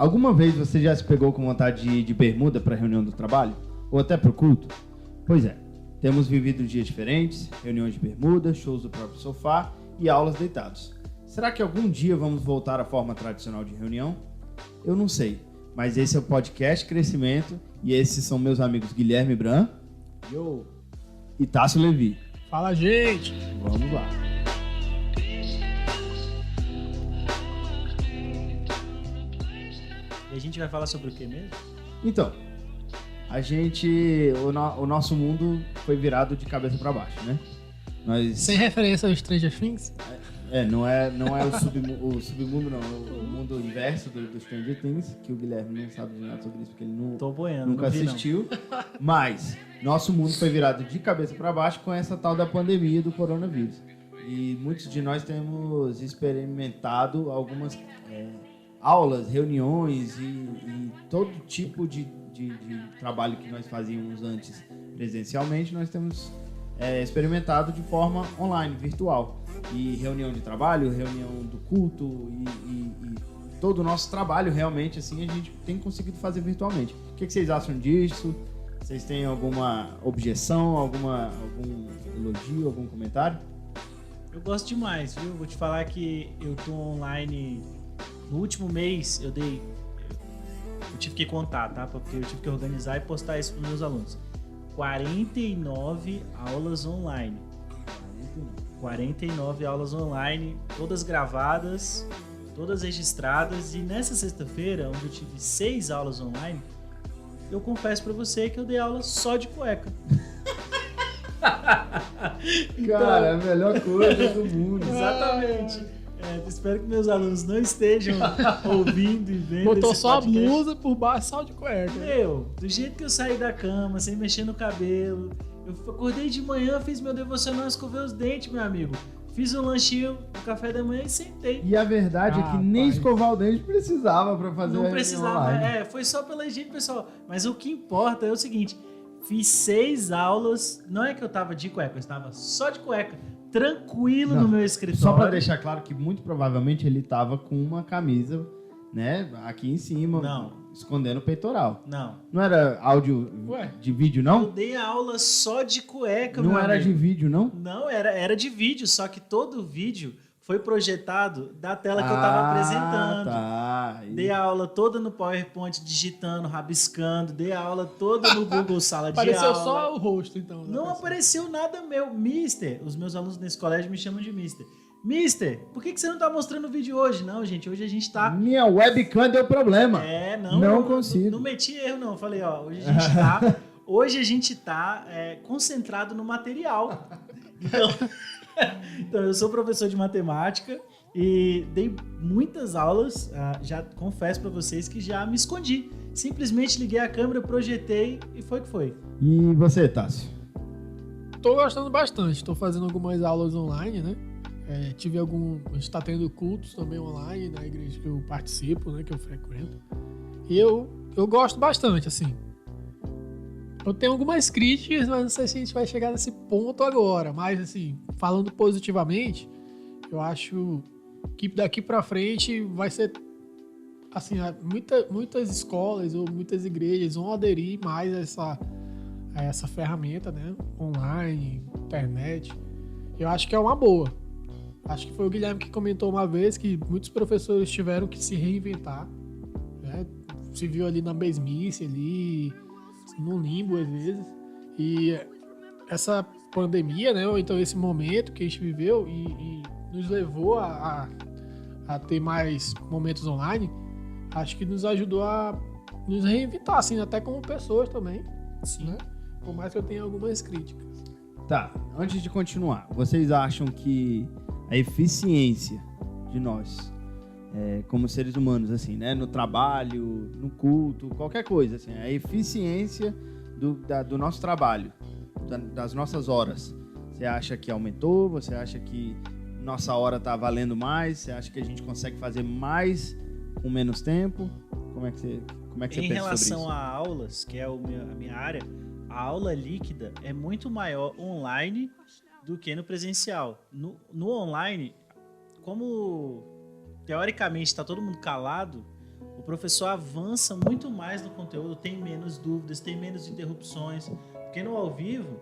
Alguma vez você já se pegou com vontade de ir de bermuda para reunião do trabalho? Ou até para o culto? Pois é, temos vivido dias diferentes, reuniões de bermuda, shows do próprio sofá e aulas deitados. Será que algum dia vamos voltar à forma tradicional de reunião? Eu não sei, mas esse é o podcast Crescimento e esses são meus amigos Guilherme Bran Yo. e Tássio Levi. Fala, gente! Vamos lá. E a gente vai falar sobre o que mesmo? Então, o nosso mundo foi virado de cabeça para baixo, né? Sem referência aos Stranger Things? Não é o submundo, não. O mundo inverso do Stranger Things, que o Guilherme não sabe de nada sobre isso, porque ele nunca assistiu. Mas nosso mundo foi virado de cabeça para baixo com essa tal da pandemia do coronavírus. E muitos de nós temos experimentado algumas aulas, reuniões e todo tipo de trabalho que nós fazíamos antes presencialmente, nós temos experimentado de forma online, virtual. E reunião de trabalho, reunião do culto e todo o nosso trabalho realmente assim a gente tem conseguido fazer virtualmente. O que vocês acham disso? Vocês têm alguma objeção, algum elogio, algum comentário? Eu gosto demais, viu? Vou te falar que eu tô online. No último mês eu tive que contar, tá? Porque eu tive que organizar e postar isso para os meus alunos. 49 aulas online. 49 aulas online, todas gravadas, todas registradas. E nessa sexta-feira, onde eu tive 6 aulas online, eu confesso pra você que eu dei aula só de cueca. Cara, é a melhor coisa do mundo. Exatamente. Espero que meus alunos não estejam ouvindo e vendo. Botou esse só a podcast. blusa por baixo, só de cueca. Do jeito que eu saí da cama, sem mexer no cabelo, eu acordei de manhã, fiz meu devocional, escovei os dentes, meu amigo. Fiz um lanchinho, um café da manhã e sentei. E a verdade é que nem escovar o dente precisava pra fazer Não a precisava, online. foi só pela higiene, pessoal. Mas o que importa é o seguinte, fiz 6 aulas, não é que eu tava de cueca, eu estava só de cueca. Tranquilo no meu escritório. Só pra deixar claro que muito provavelmente ele tava com uma camisa, né, aqui em cima, escondendo o peitoral. Não era áudio de vídeo, não? Eu dei a aula só de cueca, não meu era amigo. de vídeo, não? Não, era de vídeo, só que todo o vídeo foi projetado da tela que eu tava apresentando. Tá. Dei a aula toda no PowerPoint, digitando, rabiscando. Dei a aula toda no Google Sala de Apareceu aula. só o rosto, então. Não apareceu nada meu. Mister, os meus alunos nesse colégio me chamam de Mister. Mister, por que você não tá mostrando o vídeo hoje? Não, gente, hoje a gente tá... Minha webcam deu problema. Não consigo. Não meti erro, não. Falei, hoje a gente tá concentrado no material. Então, eu sou professor de matemática e dei muitas aulas, já confesso pra vocês que já me escondi. Simplesmente liguei a câmera, projetei e foi que foi. E você, Tássio? Tô gostando bastante, tô fazendo algumas aulas online, né? A gente tá tendo cultos também online na igreja que eu participo, né? Que eu frequento. E eu gosto bastante, assim. Eu tenho algumas críticas, mas não sei se a gente vai chegar nesse ponto agora. Mas, assim, falando positivamente, eu acho que daqui pra frente vai ser, assim, muitas escolas ou muitas igrejas vão aderir mais a essa ferramenta, né? Online, internet. Eu acho que é uma boa. Acho que foi o Guilherme que comentou uma vez que muitos professores tiveram que se reinventar, né? Se viu ali na mesmice, ali no limbo às vezes. E essa pandemia, né? Ou então esse momento que a gente viveu e nos levou a ter mais momentos online, acho que nos ajudou a nos reinventar, assim, até como pessoas também. Sim. Né? Por mais que eu tenha algumas críticas. Tá, antes de continuar, vocês acham que a eficiência de nós, como seres humanos, assim, né, no trabalho, no culto, qualquer coisa, assim, a eficiência do nosso trabalho, das nossas horas, você acha que aumentou? Você acha que nossa hora tá valendo mais? Você acha que a gente consegue fazer mais com menos tempo? Como é que você pensa sobre isso? Em relação a aulas, que é a minha área, a aula líquida é muito maior online do que no presencial. No online, como teoricamente está todo mundo calado, o professor avança muito mais no conteúdo, tem menos dúvidas, tem menos interrupções. Porque no ao vivo,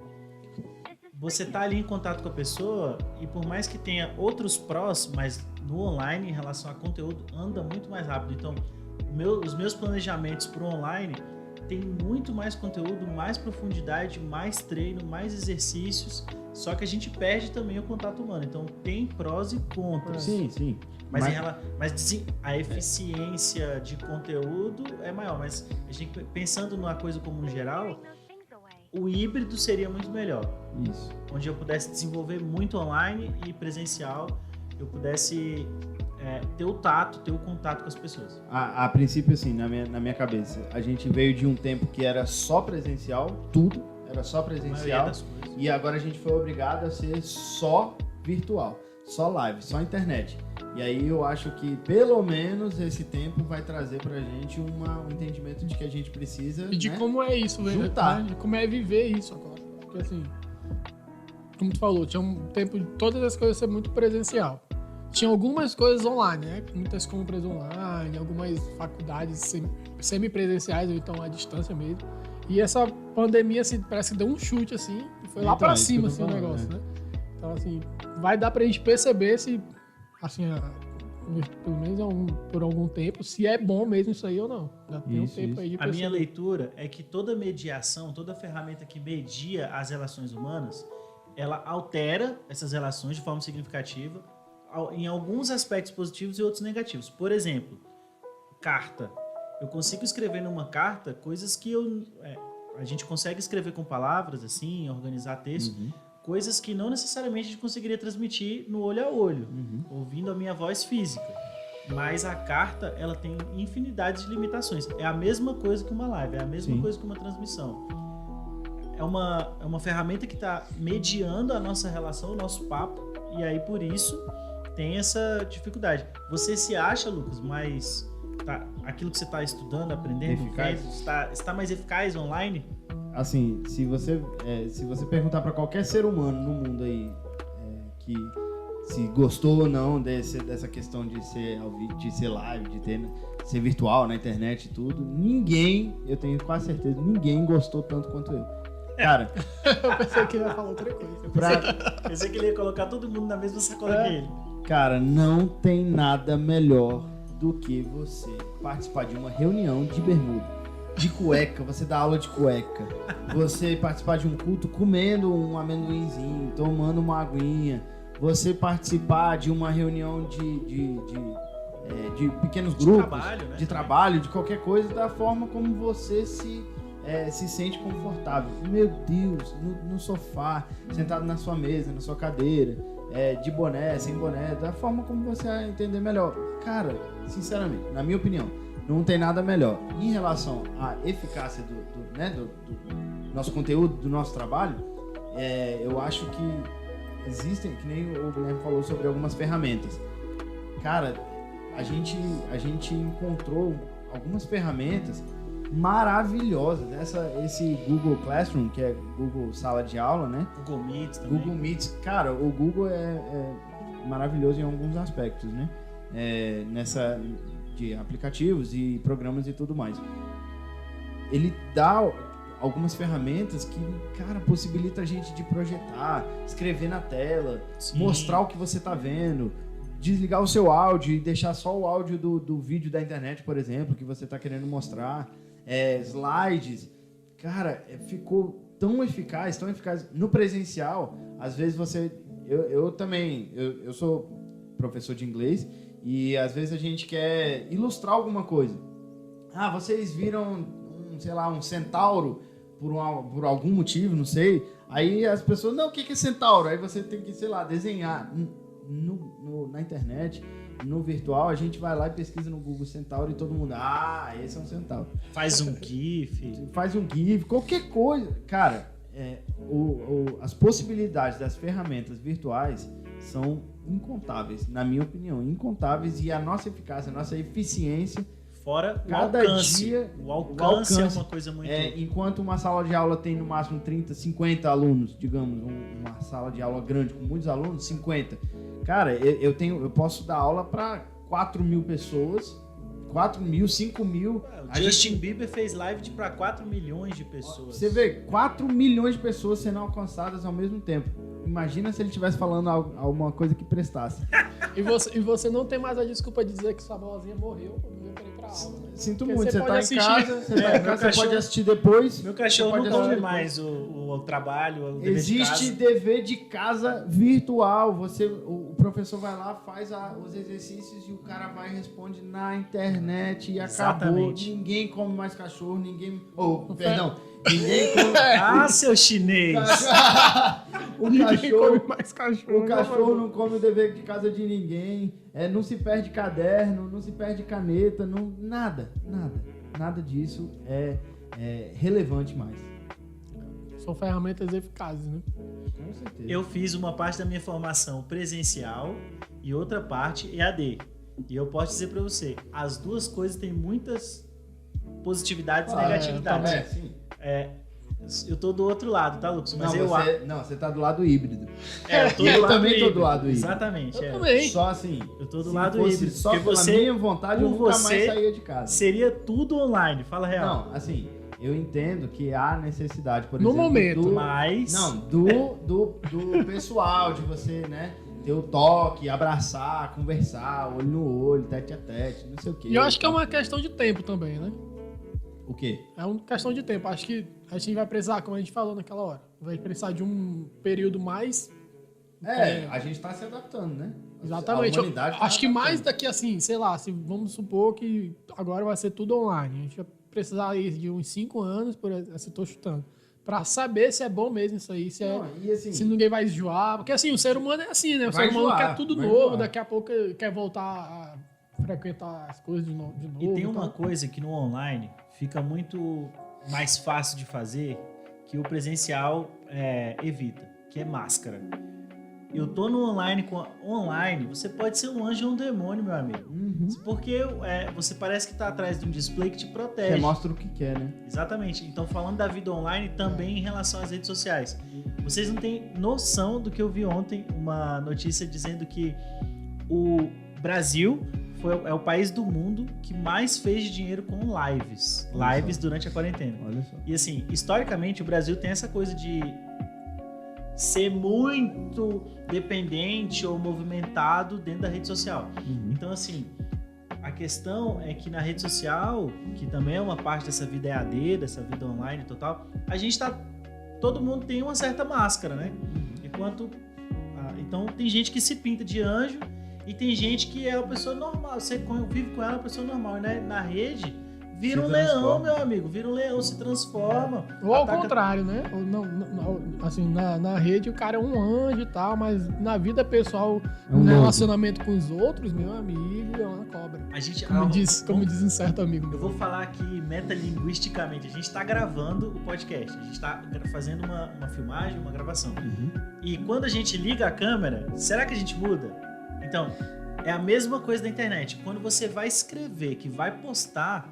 você tá ali em contato com a pessoa e por mais que tenha outros prós, mas no online, em relação a conteúdo, anda muito mais rápido. Então, os meus planejamentos para o online tem muito mais conteúdo, mais profundidade, mais treino, mais exercícios, só que a gente perde também o contato humano. Então tem prós e contras. Sim. Mas a eficiência de conteúdo é maior. Mas a gente, pensando numa coisa como geral, o híbrido seria muito melhor. Isso. Onde eu pudesse desenvolver muito online e presencial, eu pudesse ter o tato, ter o contato com as pessoas. A princípio, assim, na minha cabeça, a gente veio de um tempo que era só presencial, tudo era só presencial, e agora a gente foi obrigado a ser só virtual, só live, só internet. E aí eu acho que pelo menos esse tempo vai trazer pra gente um entendimento de que a gente precisa, e de como é isso, juntar. De como é viver isso agora. Porque assim, como tu falou, tinha um tempo de todas as coisas ser muito presencial. Tinha algumas coisas online, né? Muitas compras online, algumas faculdades semipresenciais, ou então à distância mesmo. E essa pandemia assim, parece que deu um chute assim, e foi lá pra cima assim, o negócio, né? Então, assim, vai dar pra gente perceber se, assim, pelo menos por algum tempo, se é bom mesmo isso aí ou não. Já tem um tempo aí de perceber. A minha leitura é que toda mediação, toda ferramenta que media as relações humanas, ela altera essas relações de forma significativa, em alguns aspectos positivos e outros negativos. Por exemplo, carta. Eu consigo escrever numa carta coisas que a gente consegue escrever com palavras, assim, organizar texto, coisas que não necessariamente a gente conseguiria transmitir no olho a olho, ouvindo a minha voz física. Mas a carta, ela tem infinidade de limitações. É a mesma coisa que uma live, é a mesma coisa que uma transmissão. É uma ferramenta que está mediando a nossa relação, o nosso papo, e aí por isso tem essa dificuldade. Você se acha, Lucas, mais aquilo que você está estudando, aprendendo, está mais eficaz online? Assim, se você perguntar para qualquer ser humano no mundo aí que se gostou ou não dessa questão de ser live, de ser virtual na internet e tudo, ninguém, eu tenho quase certeza, ninguém gostou tanto quanto eu. Cara, eu pensei que ele ia falar outra coisa. Pensei que ele ia colocar todo mundo na mesma sacola que ele. Cara, não tem nada melhor do que você participar de uma reunião de bermuda, de cueca, você dá aula de cueca, você participar de um culto comendo um amendoinzinho, tomando uma aguinha, você participar de uma reunião de pequenos grupos, de trabalho, de qualquer coisa, da forma como você se sente confortável. Meu Deus, no sofá, sentado na sua mesa, na sua cadeira, de boné, sem boné, da forma como você entender melhor. Cara, sinceramente, na minha opinião, não tem nada melhor. Em relação à eficácia do nosso conteúdo, do nosso trabalho, eu acho que existem, que nem o Guilherme falou sobre algumas ferramentas. Cara, a gente encontrou algumas ferramentas maravilhosas. Esse Google Classroom, que é Google Sala de Aula, né? Google Meets também. Google Meets, cara, o Google é maravilhoso em alguns aspectos, né? De aplicativos e programas e tudo mais. Ele dá algumas ferramentas que, cara, possibilita a gente de projetar, escrever na tela, mostrar o que você tá vendo, desligar o seu áudio e deixar só o áudio do vídeo da internet, por exemplo, que você tá querendo mostrar. Slides, cara, ficou tão eficaz no presencial. Às vezes eu também sou professor de inglês e às vezes a gente quer ilustrar alguma coisa. Vocês viram um centauro por algum motivo, não sei. Aí as pessoas, não, o que é centauro? Aí você tem que, desenhar na internet. No virtual, a gente vai lá e pesquisa no Google Centauro e todo mundo, esse é um centauro. Faz um GIF. Qualquer coisa. Cara, as possibilidades das ferramentas virtuais são incontáveis, na minha opinião, incontáveis, e a nossa eficácia, a nossa eficiência, fora cada alcance. dia... O alcance é uma coisa muito... Enquanto uma sala de aula tem no máximo 30, 50 alunos, digamos, uma sala de aula grande com muitos alunos, 50. Cara, eu posso dar aula para 4.000 pessoas 4 mil, 5 mil. O Justin Bieber fez live para 4 milhões de pessoas. Você vê 4 milhões de pessoas sendo alcançadas ao mesmo tempo. Imagina se ele estivesse falando alguma coisa que prestasse. E você não tem mais a desculpa de dizer que sua vozinha morreu pra ir pra aula, né? Sinto muito, você tá em casa, você pode assistir depois. Meu cachorro não come mais o trabalho, o dever Existe de casa. dever de casa virtual. O professor vai lá, faz os exercícios e o cara vai e responde na internet e acabou. Ninguém come mais cachorro, ninguém... Perdão. Ninguém come... seu chinês! O cachorro não come o dever de casa de ninguém. Não se perde caderno, não se perde caneta, nada disso é relevante mais. São ferramentas eficazes, né? Com certeza. Eu fiz uma parte da minha formação presencial e outra parte EAD. E eu posso dizer pra você, as duas coisas têm muitas positividades e negatividades. Sim. Eu tô do outro lado, tá, Lucas? Mas você tá do lado híbrido. Eu também tô do lado híbrido. Exatamente. Eu também. Só assim. Eu tô do lado híbrido. Só pela minha vontade, eu nunca mais saía de casa. Seria tudo online, fala real. Não, assim, eu entendo que há necessidade, por no exemplo... momento. Do pessoal, de você, né? Ter o toque, abraçar, conversar, olho no olho, tete a tete, não sei o quê. E eu acho que é uma questão de tempo também, né? O quê? É uma questão de tempo. Acho que a gente vai precisar, como a gente falou naquela hora, vai precisar de um período mais... A gente tá se adaptando, né? Exatamente. A humanidade acho que mais daqui assim, sei lá, vamos supor que agora vai ser tudo online. A gente vai precisar de uns 5 anos, por exemplo, se tô chutando, pra saber se é bom mesmo isso aí, se ninguém vai enjoar. Porque assim, o ser humano é assim, né? O ser humano quer tudo novo, daqui a pouco quer voltar a frequentar as coisas de novo. E tem uma coisa que no online fica muito mais fácil de fazer que o presencial evita, que é máscara. Eu tô no online, online você pode ser um anjo ou um demônio, meu amigo. Uhum. Porque você parece que tá atrás de um display que te protege. Você mostra o que quer, né? Exatamente. Então, falando da vida online, também em relação às redes sociais. Vocês não têm noção do que eu vi ontem, uma notícia dizendo que o Brasil é o país do mundo que mais fez dinheiro com lives durante a quarentena. Olha só. E assim, historicamente, o Brasil tem essa coisa de ser muito dependente ou movimentado dentro da rede social. Uhum. Então, assim, a questão é que na rede social, que também é uma parte dessa vida EAD, dessa vida online total, todo mundo tem uma certa máscara, né? Então, tem gente que se pinta de anjo e tem gente que é uma pessoa normal. Você vive com ela, uma pessoa normal. E na rede, vira um leão, meu amigo. Vira um leão, se transforma. Ou ao contrário, né? Assim, na rede o cara é um anjo e tal, mas na vida pessoal, no relacionamento com os outros, meu amigo, é uma cobra. Como diz um certo amigo. Eu vou falar aqui metalinguisticamente. A gente está gravando o podcast. A gente está fazendo uma filmagem, uma gravação. Uhum. E quando a gente liga a câmera, será que a gente muda? Então, é a mesma coisa da internet. Quando você vai escrever, que vai postar,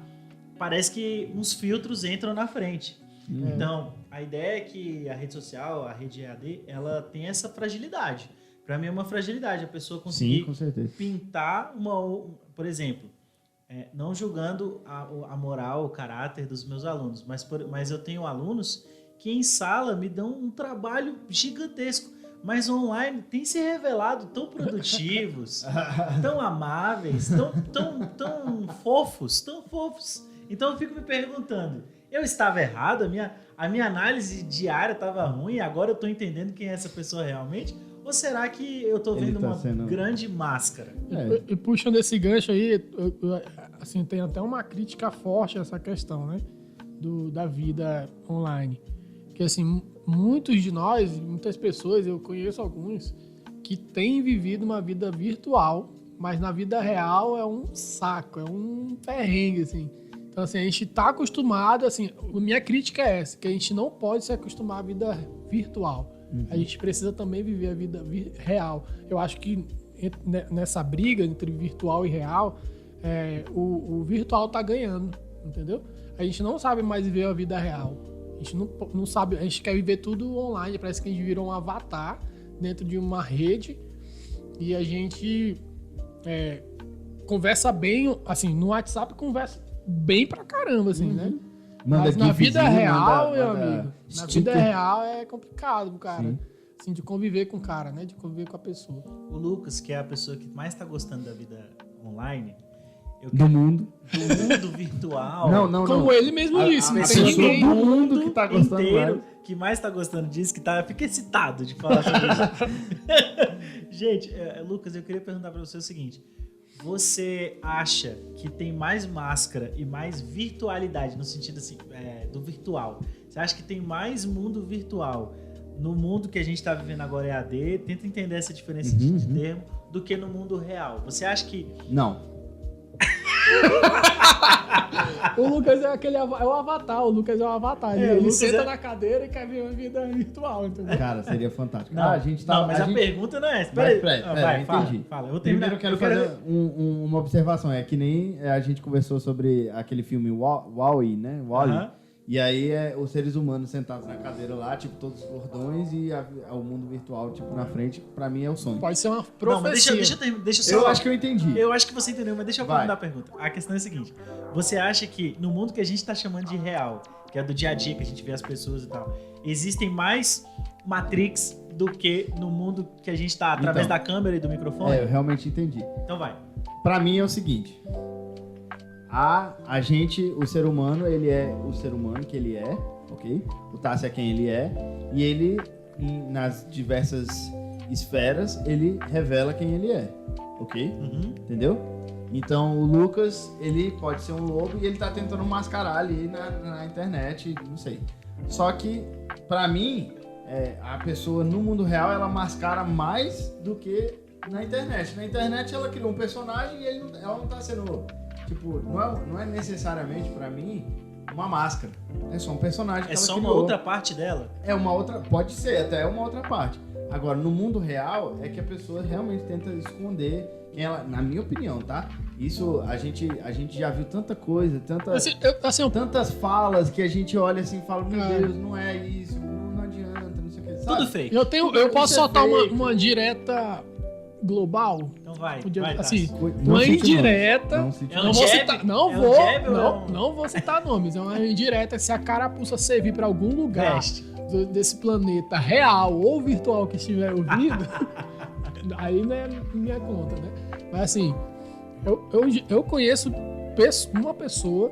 parece que uns filtros entram na frente. Então, a ideia é que a rede social, a rede EAD, ela tem essa fragilidade. Para mim é uma fragilidade a pessoa conseguir pintar por exemplo, não julgando a moral, o caráter dos meus alunos, mas eu tenho alunos que em sala me dão um trabalho gigantesco. Mas online tem se revelado tão produtivos, tão amáveis, tão fofos. Então eu fico me perguntando, eu estava errado? A minha análise diária estava ruim e agora eu estou entendendo quem é essa pessoa realmente? Ou será que eu estou vendo uma grande máscara? E puxando esse gancho aí, assim, tem até uma crítica forte a essa questão, né? Da vida online. Que assim, muitos de nós, muitas pessoas, eu conheço alguns, que têm vivido uma vida virtual, mas na vida real é um saco, é um perrengue, assim. Então, assim, a gente tá acostumado, assim, minha crítica é essa, que a gente não pode se acostumar à vida virtual. Uhum. A gente precisa também viver a vida real. Eu acho que nessa briga entre virtual e real, o virtual tá ganhando, entendeu? A gente não sabe mais viver a vida real. A gente não sabe, a gente quer viver tudo online, parece que a gente virou um avatar dentro de uma rede e a gente conversa bem, assim, no WhatsApp conversa bem pra caramba, assim, né? Manda Mas na vida real, meu manda amigo, na vida real é complicado, cara. Assim, de conviver com o cara, né? De conviver com a pessoa. O Lucas, que é a pessoa que mais tá gostando da vida online... Do mundo virtual. Não. Como ele mesmo disse, não tem ninguém do mundo que tá gostando inteiro que mais tá gostando disso, que fica excitado de falar sobre isso. Gente, Lucas, eu queria perguntar pra você o seguinte. Você acha que tem mais máscara e mais virtualidade, no sentido assim, do virtual? Você acha que tem mais mundo virtual no mundo que a gente tá vivendo agora EAD? Tenta entender essa diferença de termo, do que no mundo real. Você acha que... Não. O Lucas é o avatar. O Lucas é o avatar. Ele senta na cadeira e quer ver uma vida virtual, entendeu? Cara, seria fantástico. Não, a pergunta não é essa. Pera, entendi. Fala. Eu vou terminar. Primeiro eu quero fazer uma observação. É que nem a gente conversou sobre aquele filme Wall-E, né? Wall-E. E aí os seres humanos sentados na cadeira lá, tipo, todos gordões e o mundo virtual, tipo, na frente, pra mim é o sonho. Pode ser uma profecia. Não, mas deixa só... Eu acho que eu entendi. Eu acho que você entendeu, mas deixa eu mandar a pergunta. A questão é a seguinte. Você acha que no mundo que a gente tá chamando de real, que é do dia a dia, que a gente vê as pessoas e tal, existem mais Matrix do que no mundo que a gente tá através da câmera e do microfone? Eu realmente entendi. Então vai. Pra mim é o seguinte... A gente, o ser humano, ele é o ser humano que ele é, ok? O Tassi é quem ele é. E ele, nas diversas esferas, ele revela quem ele é, ok? Entendeu? Então, o Lucas, ele pode ser um lobo e ele tá tentando mascarar ali na internet, não sei. Só que, pra mim, a pessoa no mundo real, ela mascara mais do que na internet. Na internet, ela criou um personagem e ela não tá sendo... Tipo, não é necessariamente, pra mim, uma máscara. É só um personagem que ela criou. É só uma outra parte dela? É uma outra... Pode ser, até uma outra parte. Agora, no mundo real, é que a pessoa realmente tenta esconder quem ela... Na minha opinião, tá? Isso, a gente já viu tanta coisa, tantas falas que a gente olha assim e fala, meu Deus, não é isso, não adianta, não sei o que. Sabe? Tudo fake. Eu posso soltar uma direta... global. Então vai. Assim, uma indireta. Não vou citar nomes. É uma indireta. Se a carapuça servir pra algum lugar desse planeta real ou virtual que estiver ouvindo, aí não é minha conta, né? Mas assim, eu conheço uma pessoa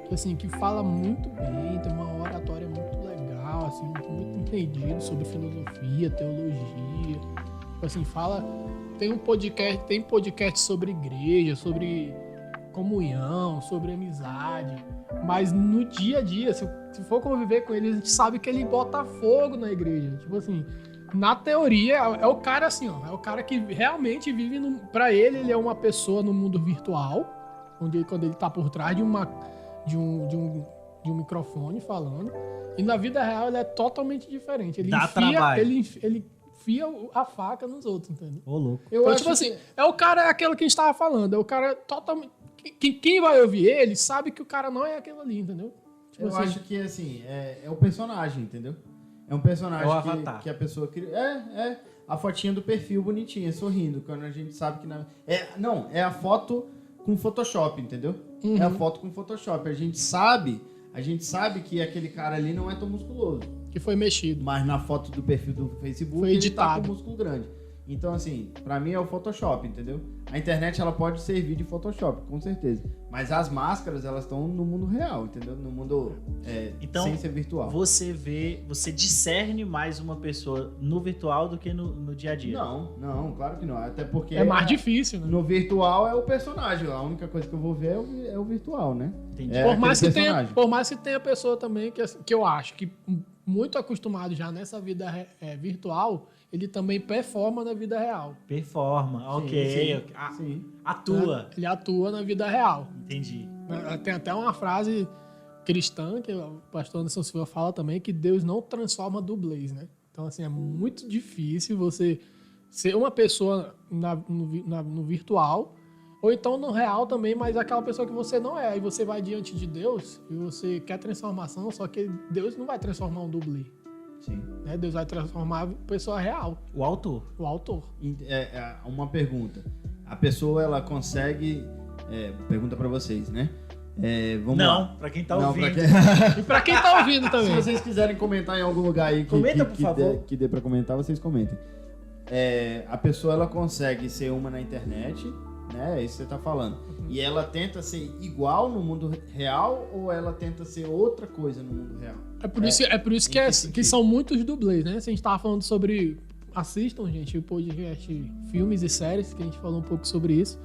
que, assim, que fala muito bem, tem uma oratória muito legal, assim, muito entendido sobre filosofia, teologia. Assim, tem podcast sobre igreja, sobre comunhão, sobre amizade. Mas no dia a dia, se for conviver com ele, a gente sabe que ele bota fogo na igreja. Tipo assim, na teoria, é o cara assim, ó. É o cara que realmente vive pra ele é uma pessoa no mundo virtual, quando ele tá por trás de um microfone falando. E na vida real ele é totalmente diferente. Ele enfia a faca nos outros, entendeu? Ô, louco. Eu acho tipo assim, aquilo que a gente tava falando, é o cara totalmente... Quem vai ouvir ele sabe que o cara não é aquilo ali, entendeu? Tipo eu acho que, assim, é o personagem, entendeu? É um personagem que a pessoa cria... a fotinha do perfil bonitinha, sorrindo, quando a gente sabe que... É a foto com Photoshop, entendeu? É a foto com Photoshop. A gente sabe que aquele cara ali não é tão musculoso. Que foi mexido. Mas na foto do perfil do Facebook, foi editado. Ele tá com músculo grande. Então, assim, pra mim é o Photoshop, entendeu? A internet, ela pode servir de Photoshop, com certeza. Mas as máscaras, elas estão no mundo real, entendeu? No mundo então, sem ser virtual. Você discerne mais uma pessoa no virtual do que no dia a dia? Não, claro que não. Até porque... É mais difícil, né? No virtual é o personagem. A única coisa que eu vou ver é o virtual, né? Entendi. Por mais que tenha pessoa também que eu acho que muito acostumado já nessa vida virtual, ele também performa na vida real. Performa, ok. Sim. Atua. Ele atua na vida real. Entendi. Tem até uma frase cristã que o pastor Anderson Silva fala também, que Deus não transforma dublês, né? Então, assim, é muito difícil você ser uma pessoa no virtual, ou então no real também, mas aquela pessoa que você não é. Aí você vai diante de Deus e você quer transformação, só que Deus não vai transformar um dublê. Sim. Né? Deus vai transformar a pessoa real. O autor. O autor. Uma pergunta. A pessoa, ela consegue pergunta pra vocês, né? Vamos não, lá. Pra quem tá ouvindo. E pra quem tá ouvindo também. Se vocês quiserem comentar em algum lugar aí que dê pra comentar, vocês comentem. A pessoa, ela consegue ser uma na internet, né? É isso que você tá falando. E ela tenta ser igual no mundo real ou ela tenta ser outra coisa no mundo real? É por isso que são muitos dublês, né? Se a gente tava falando sobre... Assistam, gente, o podcast Filmes e Séries, que a gente falou um pouco sobre isso.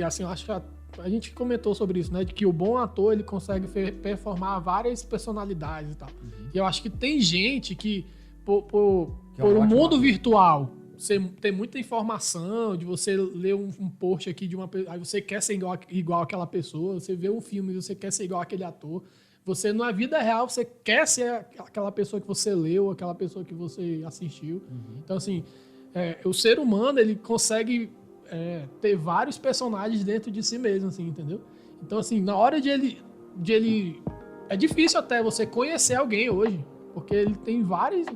Assim, eu acho que a gente comentou sobre isso, né? De que o bom ator, ele consegue performar várias personalidades e tal. E eu acho que tem gente que, por um mundo virtual, você tem muita informação, de você ler um post aqui de uma pessoa, aí você quer ser igual aquela pessoa, você vê um filme e você quer ser igual aquele ator. Você, na vida real, você quer ser aquela pessoa que você leu, aquela pessoa que você assistiu. Então, assim, o ser humano, ele consegue ter vários personagens dentro de si mesmo, assim, entendeu? Então, assim, na hora de ele... É difícil até você conhecer alguém hoje, porque ele tem vários...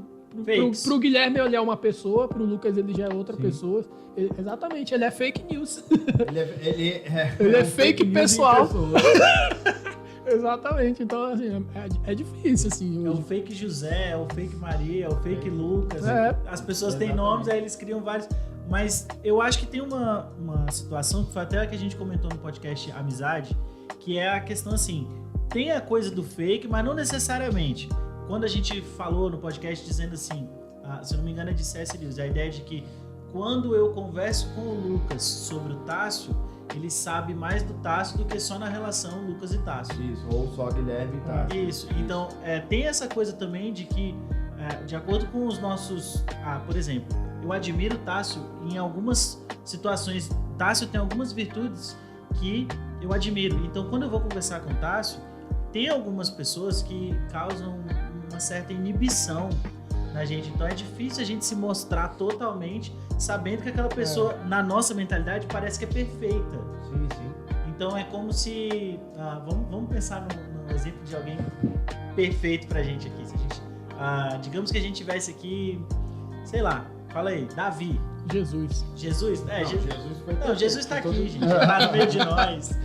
Pro Guilherme, ele é uma pessoa, pro Lucas, ele já é outra pessoa. Exatamente, ele é fake news. Ele é fake pessoal. Exatamente, então assim, é difícil, assim. É o fake José, é o fake Maria, é o fake Lucas. As pessoas têm nomes, aí eles criam vários. Mas eu acho que tem uma situação, que foi até a que a gente comentou no podcast Amizade, que é a questão assim, tem a coisa do fake, mas não necessariamente. Quando a gente falou no podcast dizendo assim, se eu não me engano é de C.S. Lewis, a ideia de que quando eu converso com o Lucas sobre o Tássio, ele sabe mais do Tássio do que só na relação Lucas e Tássio. Isso, ou só Guilherme e Tássio. Isso, então tem essa coisa também de que, de acordo com os nossos... por exemplo, eu admiro o Tássio em algumas situações. Tássio tem algumas virtudes que eu admiro. Então, quando eu vou conversar com o Tássio, tem algumas pessoas que causam uma certa inibição na gente. Então, é difícil a gente se mostrar totalmente sabendo que aquela pessoa, na nossa mentalidade, parece que é perfeita. Sim, sim. Então, é como se... vamos pensar no exemplo de alguém perfeito pra gente aqui. Se a gente, digamos que a gente tivesse aqui, sei lá, fala aí, Davi. Jesus? Jesus foi Jesus tá aqui, gente. Tá no meio de nós.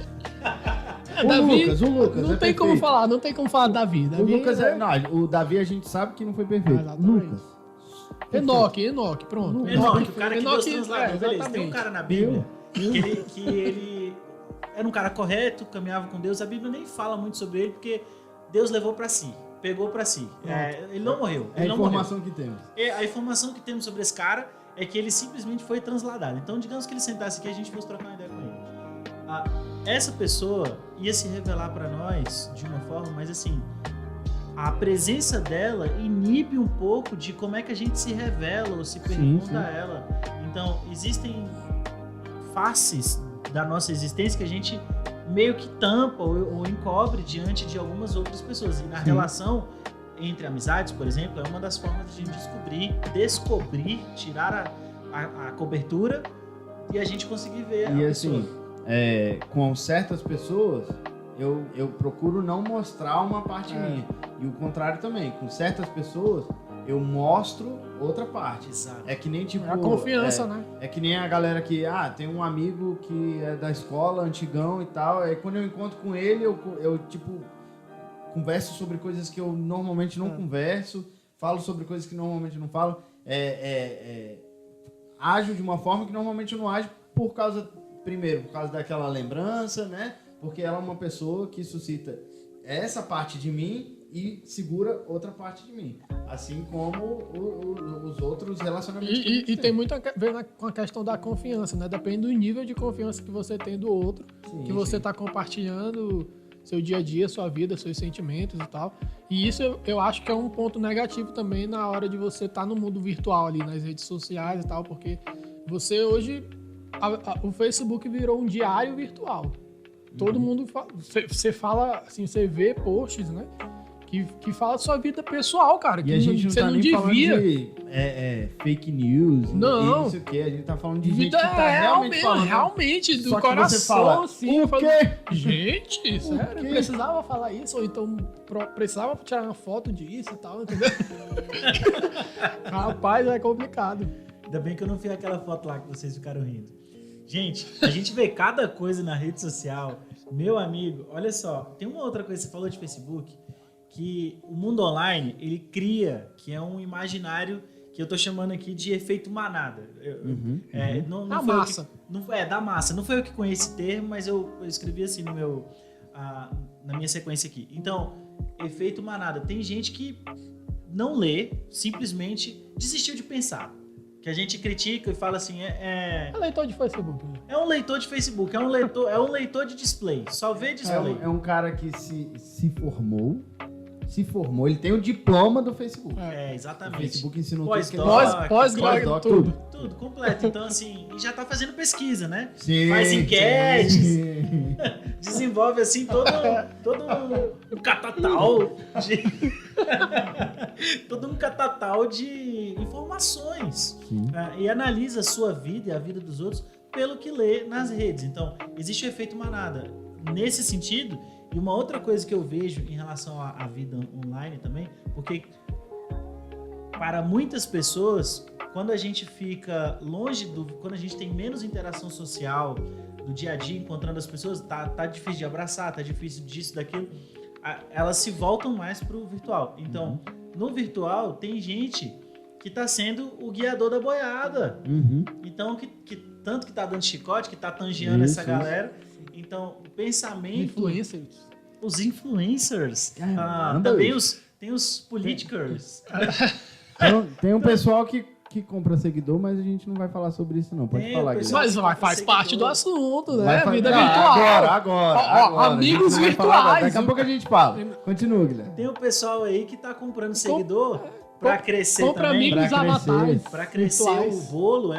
Davi, o Lucas não tem como falar, não tem como falar Davi. O Lucas o Davi a gente sabe que não foi perfeito. Lucas. Enoque, pronto. Enoque, o cara que Deus transladou, beleza. Tem um cara na Bíblia que ele era um cara correto, caminhava com Deus. A Bíblia nem fala muito sobre ele, porque Deus levou pra si, pegou pra si. Ele não morreu. É a informação que temos. A informação que temos sobre esse cara é que ele simplesmente foi transladado. Então, digamos que ele sentasse aqui e a gente fosse trocar uma ideia com ele. Essa pessoa ia se revelar pra nós de uma forma, mas assim, a presença dela inibe um pouco de como é que a gente se revela ou se pergunta a ela. Então, existem faces da nossa existência que a gente meio que tampa ou encobre diante de algumas outras pessoas. E na relação entre amizades, por exemplo, é uma das formas de a gente descobrir, tirar a cobertura e a gente conseguir ver a pessoa. Assim, com certas pessoas, eu procuro não mostrar uma parte minha. E o contrário também. Com certas pessoas, eu mostro outra parte. Exato. É que nem tipo... a confiança, né? É que nem a galera que... tem um amigo que é da escola, antigão e tal. Aí quando eu encontro com ele, eu tipo... Converso sobre coisas que eu normalmente não converso. Falo sobre coisas que normalmente não falo. Ajo de uma forma que normalmente eu não ajo por causa... Primeiro, por causa daquela lembrança, né? Porque ela é uma pessoa que suscita essa parte de mim e segura outra parte de mim. Assim como os outros relacionamentos. E tem muito a ver com a questão da confiança, né? Depende do nível de confiança que você tem do outro, que você está compartilhando seu dia a dia, sua vida, seus sentimentos e tal. E isso eu acho que é um ponto negativo também na hora de você estar no mundo virtual ali, nas redes sociais e tal, porque você hoje... o Facebook virou um diário virtual. Todo mundo fala... Você fala, assim, você vê posts, né? Que fala sua vida pessoal, cara. E a gente não tá nem falando de fake news, não sei o que. A gente tá falando de vida gente que tá realmente falando. Realmente, do só coração, que você fala, assim. O quê? Gente, sério, precisava falar isso? Ou então precisava tirar uma foto disso e tal, entendeu? Rapaz, é complicado. Ainda bem que eu não fiz aquela foto lá que vocês ficaram rindo. Gente, a gente vê cada coisa na rede social. Meu amigo, olha só, tem uma outra coisa que você falou de Facebook, que o mundo online, ele cria, que é um imaginário que eu tô chamando aqui de efeito manada. Da massa. Da massa. Não foi eu que conheci esse termo, mas eu escrevi assim no meu, na minha sequência aqui. Então, efeito manada. Tem gente que não lê, simplesmente desistiu de pensar. Que a gente critica e fala assim, É leitor de Facebook. é um leitor de Facebook, é um leitor de display, só vê display. É um cara que se formou, ele tem o diploma do Facebook. Exatamente. O Facebook ensinou Pós-doc, tudo. Tudo completo. Então, assim, e já tá fazendo pesquisa, né? Sim, faz enquetes, sim. desenvolve, assim, todo um catatal de... todo um catatal de informações. E analisa a sua vida e a vida dos outros pelo que lê nas redes. Então, existe o efeito manada. Nesse sentido, e uma outra coisa que eu vejo em relação à vida online também, porque para muitas pessoas, quando a gente fica longe quando a gente tem menos interação social do dia a dia, encontrando as pessoas, tá difícil de abraçar, tá difícil disso, daquilo, elas se voltam mais pro virtual. Então, no virtual, tem gente que tá sendo o guiador da boiada. Então, que tanto que tá dando chicote, que tá tangeando essa galera. Então, o pensamento... Os influencers. Também tem os politicers. Tem um pessoal que compra seguidor, mas a gente não vai falar sobre isso não. Pode falar, Guilherme. Mas faz parte do assunto, né? Vida virtual. Agora. Amigos virtuais. Daqui a pouco a gente fala. Continua, Guilherme. Tem o pessoal aí que tá comprando seguidor pra crescer compra também. Compra amigos avatares. Pra crescer virtuais. o bolo.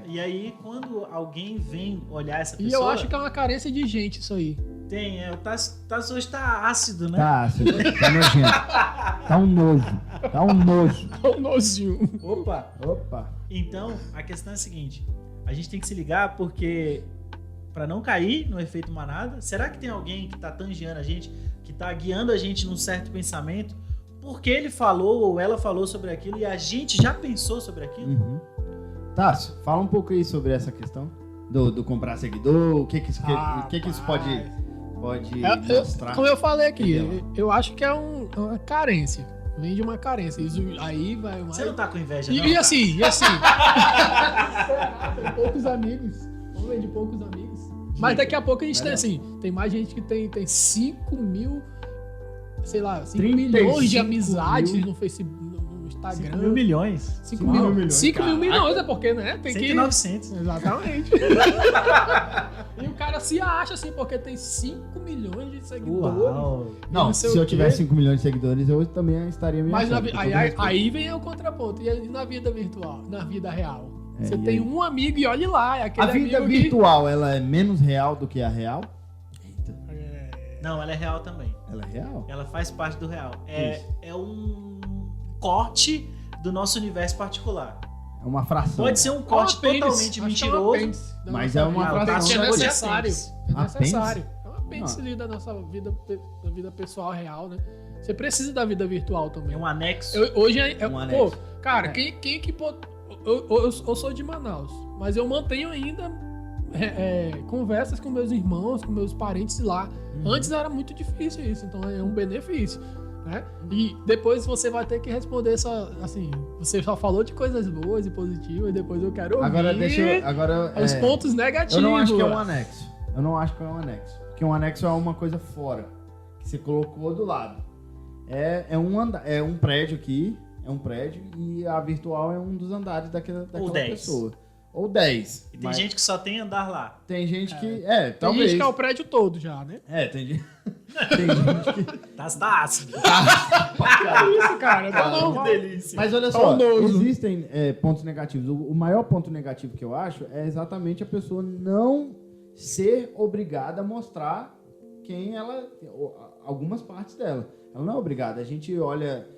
E aí, quando alguém vem olhar essa pessoa... E eu acho que é uma carência de gente isso aí. Tem, o Tasso hoje tá ácido, né? Tá ácido, tá nojento. Tá um nojo. Tá um nozinho. Opa. Então, a questão é a seguinte. A gente tem que se ligar porque, pra não cair no efeito manada, será que tem alguém que tá tangeando a gente, que tá guiando a gente num certo pensamento, porque ele falou ou ela falou sobre aquilo e a gente já pensou sobre aquilo? Tássio, fala um pouco aí sobre essa questão do comprar seguidor, o que isso pode mostrar. Como eu falei aqui, eu acho que é uma carência. Vem de uma carência. Isso aí vai mais... Você não tá com inveja, não? E assim. Tem poucos amigos. Vamos ver de poucos amigos. Mas daqui a pouco a gente tem assim. Tem mais gente que tem 5 mil... Sei lá, 5 milhões de amizades no Facebook, no Instagram. 5 mil milhões. 5 mil milhões, é porque, né? Tem 900. Exatamente. E o cara se acha assim, porque tem 5 milhões de seguidores. Uau. Não, se eu tivesse 5 milhões de seguidores, eu também estaria me Mas achando. aí vem o contraponto. E na vida virtual, na vida real? Você tem um amigo e olhe lá. É aquele a vida virtual, ela é menos real do que a real? Não, ela é real também. Ela é real? Ela faz parte do real. É um corte do nosso universo particular. É uma fração. Pode ser um corte totalmente mentiroso, mas é uma fração. É necessário. É necessário. Apêndice? É um apêndice ali da nossa vida pessoal real, né? Você precisa da vida virtual também. É um anexo. Hoje um anexo. Pô, cara, quem que... Eu sou de Manaus, mas eu mantenho ainda... conversas com meus irmãos, com meus parentes lá. Antes era muito difícil isso, então é um benefício, né? E depois você vai ter que responder assim, você só falou de coisas boas e positivas, e depois eu quero ouvir os pontos negativos. Eu não acho que é um anexo. Porque um anexo é uma coisa fora, que você colocou do lado. É um prédio aqui, e a virtual é um dos andares daquela pessoa. Ou 10. E tem gente que só tem andar lá. Tem gente que... Tem talvez. gente que é o prédio todo já, né? Tem gente que... Tá ácido. Isso, cara. Que delícia. Mas olha só, existem pontos negativos. O maior ponto negativo que eu acho é exatamente a pessoa não ser obrigada a mostrar quem ela... algumas partes dela. Ela não é obrigada. A gente olha...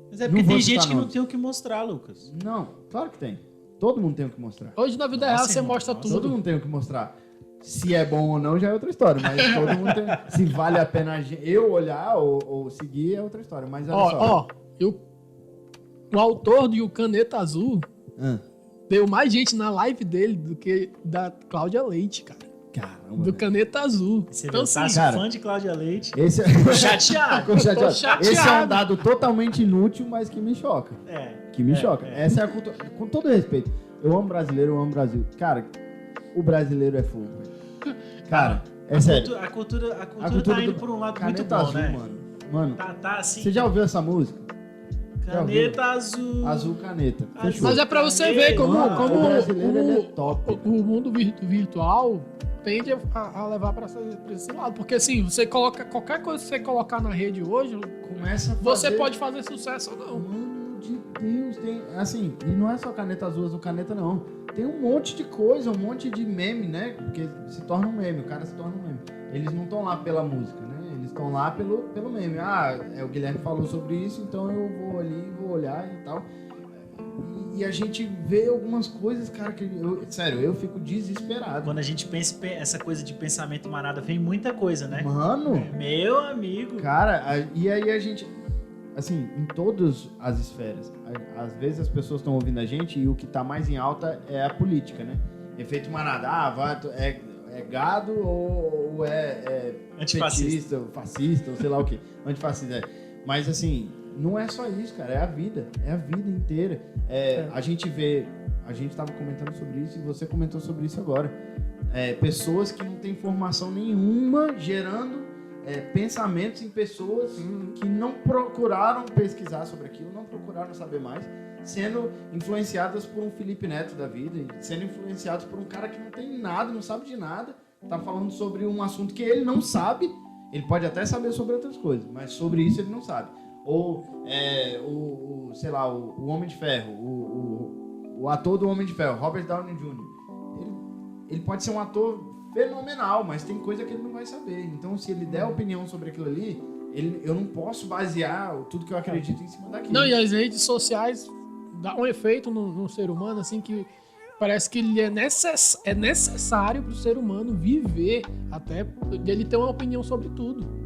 Mas é porque tem gente que não tem o que mostrar, Lucas. Não, claro que tem. Todo mundo tem o que mostrar. Hoje na vida real você mostra tudo. Todo mundo tem o que mostrar. Se é bom ou não já é outra história, mas todo mundo tem. Se vale a pena eu olhar ou seguir é outra história. Mas olha só. O autor de O Caneta Azul, deu mais gente na live dele do que da Cláudia Leite, cara. Caramba. Do Caneta Azul. Você Então, tá assim, fã de Cláudia Leite. Esse é... Chateado. Tô chateado. Tô chateado. Esse é um dado totalmente inútil, mas que me choca. Que me choca. Essa é a cultura. Com todo respeito, eu amo brasileiro, eu amo Brasil. Cara, o brasileiro é fogo. Cara, é sério. A cultura tá indo por um lado muito bom, azul, né? Mano, Tá assim. você já ouviu essa música? Caneta azul. Azul caneta. Fechou. mas é pra você ver como o brasileiro ele é top. o mundo virtual tende a levar pra esse lado. Porque assim, você coloca qualquer coisa que você colocar na rede hoje, Começa a você pode fazer sucesso ou não. Mano de Deus, tem. Assim, e não é só caneta azul caneta, não. Tem um monte de coisa, um monte de meme, né? Porque se torna um meme, o cara se torna um meme. Eles não estão lá pela música, né? Eles estão lá pelo meme. O Guilherme falou sobre isso, então eu vou ali, vou olhar e tal. E a gente vê algumas coisas, cara, que sério, eu fico desesperado. Quando a gente pensa essa coisa de pensamento manada, vem muita coisa, né? Mano! Meu amigo! Cara, e aí a gente... Assim, em todas as esferas. Às vezes as pessoas estão ouvindo a gente e o que tá mais em alta é a política, né? Efeito manada. É gado ou é antifascista, petista, fascista, ou sei lá o quê. Antifascista, Mas assim, não é só isso, cara. É a vida. É a vida inteira. A gente vê... A gente tava comentando sobre isso e você comentou sobre isso agora. Pessoas que não têm formação nenhuma gerando pensamentos em pessoas que não procuraram pesquisar sobre aquilo, não procuraram saber mais, sendo influenciadas por um Felipe Neto da vida, sendo influenciados por um cara que não tem nada, não sabe de nada, tá falando sobre um assunto que ele não sabe. Ele pode até saber sobre outras coisas, mas sobre isso ele não sabe. Ou sei lá, o Homem de Ferro, o ator do Homem de Ferro, Robert Downey Jr. Ele pode ser um ator fenomenal, mas tem coisa que ele não vai saber. Então, se ele der opinião sobre aquilo ali, eu não posso basear tudo que eu acredito em cima daquilo. Não, e as redes sociais dão um efeito no ser humano, assim, que parece que ele é necessário para o ser humano viver, até ele ter uma opinião sobre tudo.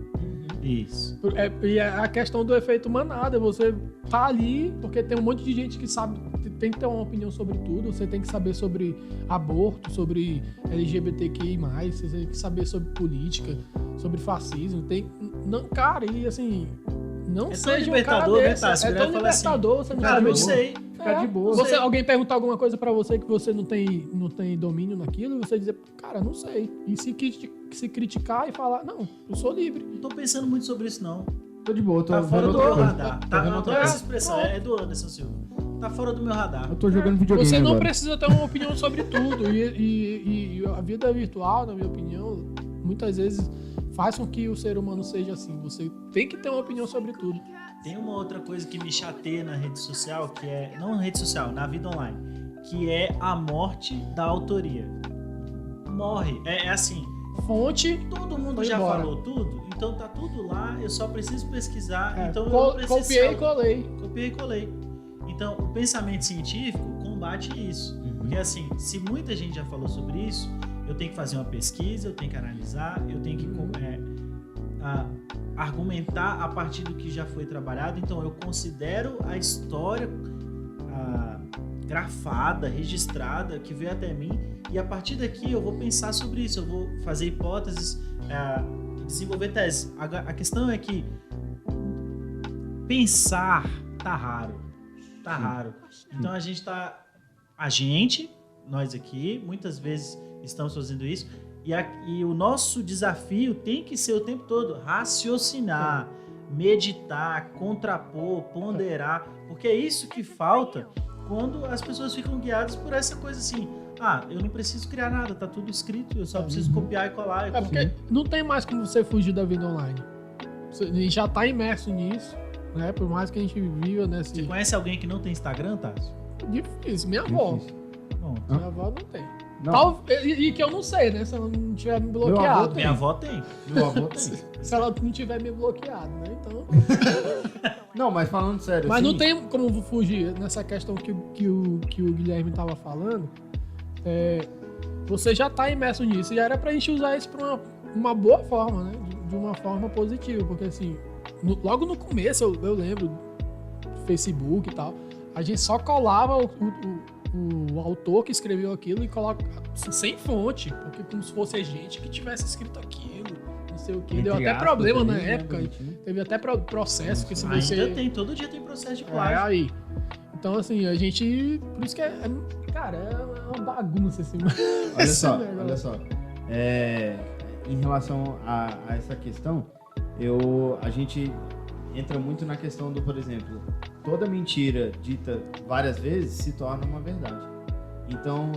Isso. E a questão do efeito manada, você tá ali porque tem um monte de gente que sabe, tem que ter uma opinião sobre tudo, você tem que saber sobre aborto, sobre LGBTQI+, você tem que saber sobre política, sobre fascismo, cara, e assim, não seja um cara desse, é tão libertador, você não cara, sabe não sei. Ficar de boa. Alguém perguntar alguma coisa pra você que você não tem domínio naquilo, e você dizer, cara, não sei. E se criticar e falar, não, eu sou livre. Não tô pensando muito sobre isso, não. Tô de boa, tô tá fora do meu radar. Não tô essa expressão, é do Anderson Silva. Tá fora do meu radar. Eu tô jogando videogame Você não agora. precisa ter uma opinião sobre tudo. E a vida virtual, na minha opinião, muitas vezes faz com que o ser humano seja assim. Você tem que ter uma opinião sobre tudo. Tem uma outra coisa que me chateia na rede social, que é... Não na rede social, na vida online. Que é a morte da autoria. Morre. É assim... Fonte... Todo mundo já falou tudo, então tá tudo lá, eu só preciso pesquisar. Então eu preciso copiei e colei. Copiei e colei. Então, o pensamento científico combate isso. Porque assim, se muita gente já falou sobre isso, eu tenho que fazer uma pesquisa, eu tenho que analisar, eu tenho que argumentar a partir do que já foi trabalhado. Então eu considero a história grafada, registrada, que veio até mim, e a partir daqui eu vou pensar sobre isso, eu vou fazer hipóteses, desenvolver teses. A questão é que pensar tá raro. Então nós aqui, muitas vezes estamos fazendo isso, e o nosso desafio tem que ser o tempo todo raciocinar, meditar, contrapor, ponderar, porque é isso que falta quando as pessoas ficam guiadas por essa coisa assim, eu não preciso criar nada, tá tudo escrito, eu só preciso copiar e colar. Porque não tem mais como você fugir da vida online. A gente já tá imerso nisso, né? Por mais que a gente viva nesse... Você conhece alguém que não tem Instagram, Tássio? Difícil, minha avó. Minha avó não tem. Não. E que eu não sei, né? Se ela não tiver me bloqueado. Minha avó tem. Meu avô tem. Se ela não tiver me bloqueado, né? Então... Não, mas falando sério... Mas assim... não tem como fugir nessa questão que o Guilherme tava falando. Você já tá imerso nisso. E era pra gente usar isso pra uma boa forma, né? De uma forma positiva. Porque assim, logo no começo, eu lembro do Facebook e tal, a gente só colava o autor que escreveu aquilo e coloca assim, sem fonte, porque como se fosse gente que tivesse escrito aquilo, não sei o que. Deu até problema na época, teve até processo. Que se você... Ainda tem, todo dia tem processo de plágio. Aí. Então, assim, a gente... Por isso que cara, é uma bagunça, assim. Olha só. Em relação a essa questão, a gente entra muito na questão do, por exemplo, toda mentira dita várias vezes se torna uma verdade. Então,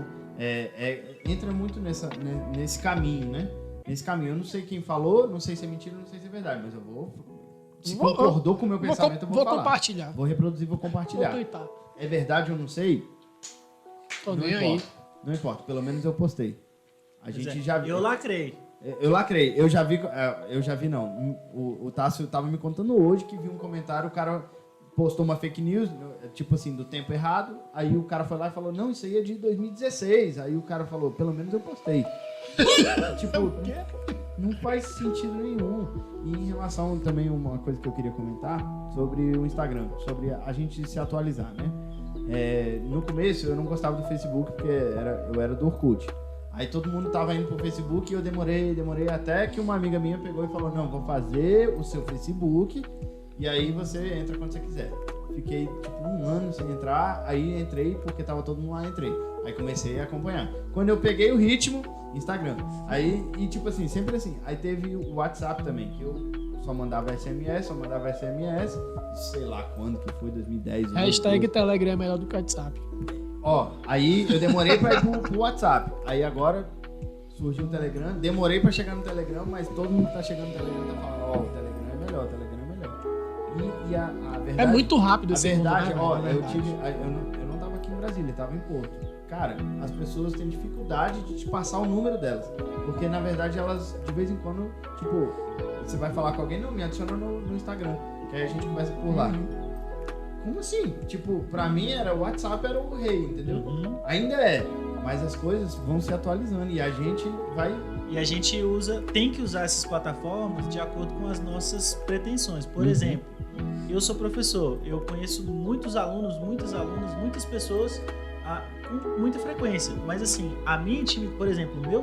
entra muito nesse caminho, né? Nesse caminho. Eu não sei quem falou, não sei se é mentira, não sei se é verdade, mas eu vou... Se concordou com o meu pensamento, eu vou falar. Compartilhar. Vou reproduzir, vou compartilhar. É verdade ou não sei? Tô nem aí. Não importa, pelo menos eu postei. A gente já viu. Eu lacrei. Eu já vi não. O Tássio tava me contando hoje que viu um comentário, o cara postou uma fake news, tipo assim, do tempo errado, aí o cara foi lá e falou, não, isso aí é de 2016. Aí o cara falou, pelo menos eu postei. Tipo, não faz sentido nenhum. E em relação também uma coisa que eu queria comentar sobre o Instagram, sobre a gente se atualizar, né? No começo eu não gostava do Facebook porque eu era do Orkut. Aí todo mundo tava indo pro Facebook e eu demorei até que uma amiga minha pegou e falou, não, vou fazer o seu Facebook e aí você entra quando você quiser. Fiquei tipo 1 ano sem entrar, aí entrei porque tava todo mundo lá, entrei. Aí comecei a acompanhar. Quando eu peguei o ritmo, Instagram. Aí, e tipo assim, sempre assim. Aí teve o WhatsApp também, que eu só mandava SMS, sei lá quando que foi, 2010. Hashtag Telegram é melhor do que WhatsApp. Aí eu demorei pra ir pro WhatsApp. Aí agora surgiu o Telegram, demorei pra chegar no Telegram, mas todo mundo que tá chegando no Telegram tá falando, o Telegram é melhor, E a verdade... É muito rápido esse mundo, verdade, né? eu não tava aqui em Brasília, eu tava em Porto. Cara, as pessoas têm dificuldade de te passar o número delas. Porque, na verdade, elas, de vez em quando, tipo, você vai falar com alguém, não, me adiciona no Instagram. Que aí a gente conversa por lá. Como assim? Tipo, pra mim, o WhatsApp era o rei, entendeu? Ainda é. Mas as coisas vão se atualizando e a gente vai... E a gente tem que usar essas plataformas de acordo com as nossas pretensões. Por exemplo, eu sou professor, eu conheço muitos alunos, muitas pessoas com muita frequência. Mas assim, a minha intimidade, por exemplo, o meu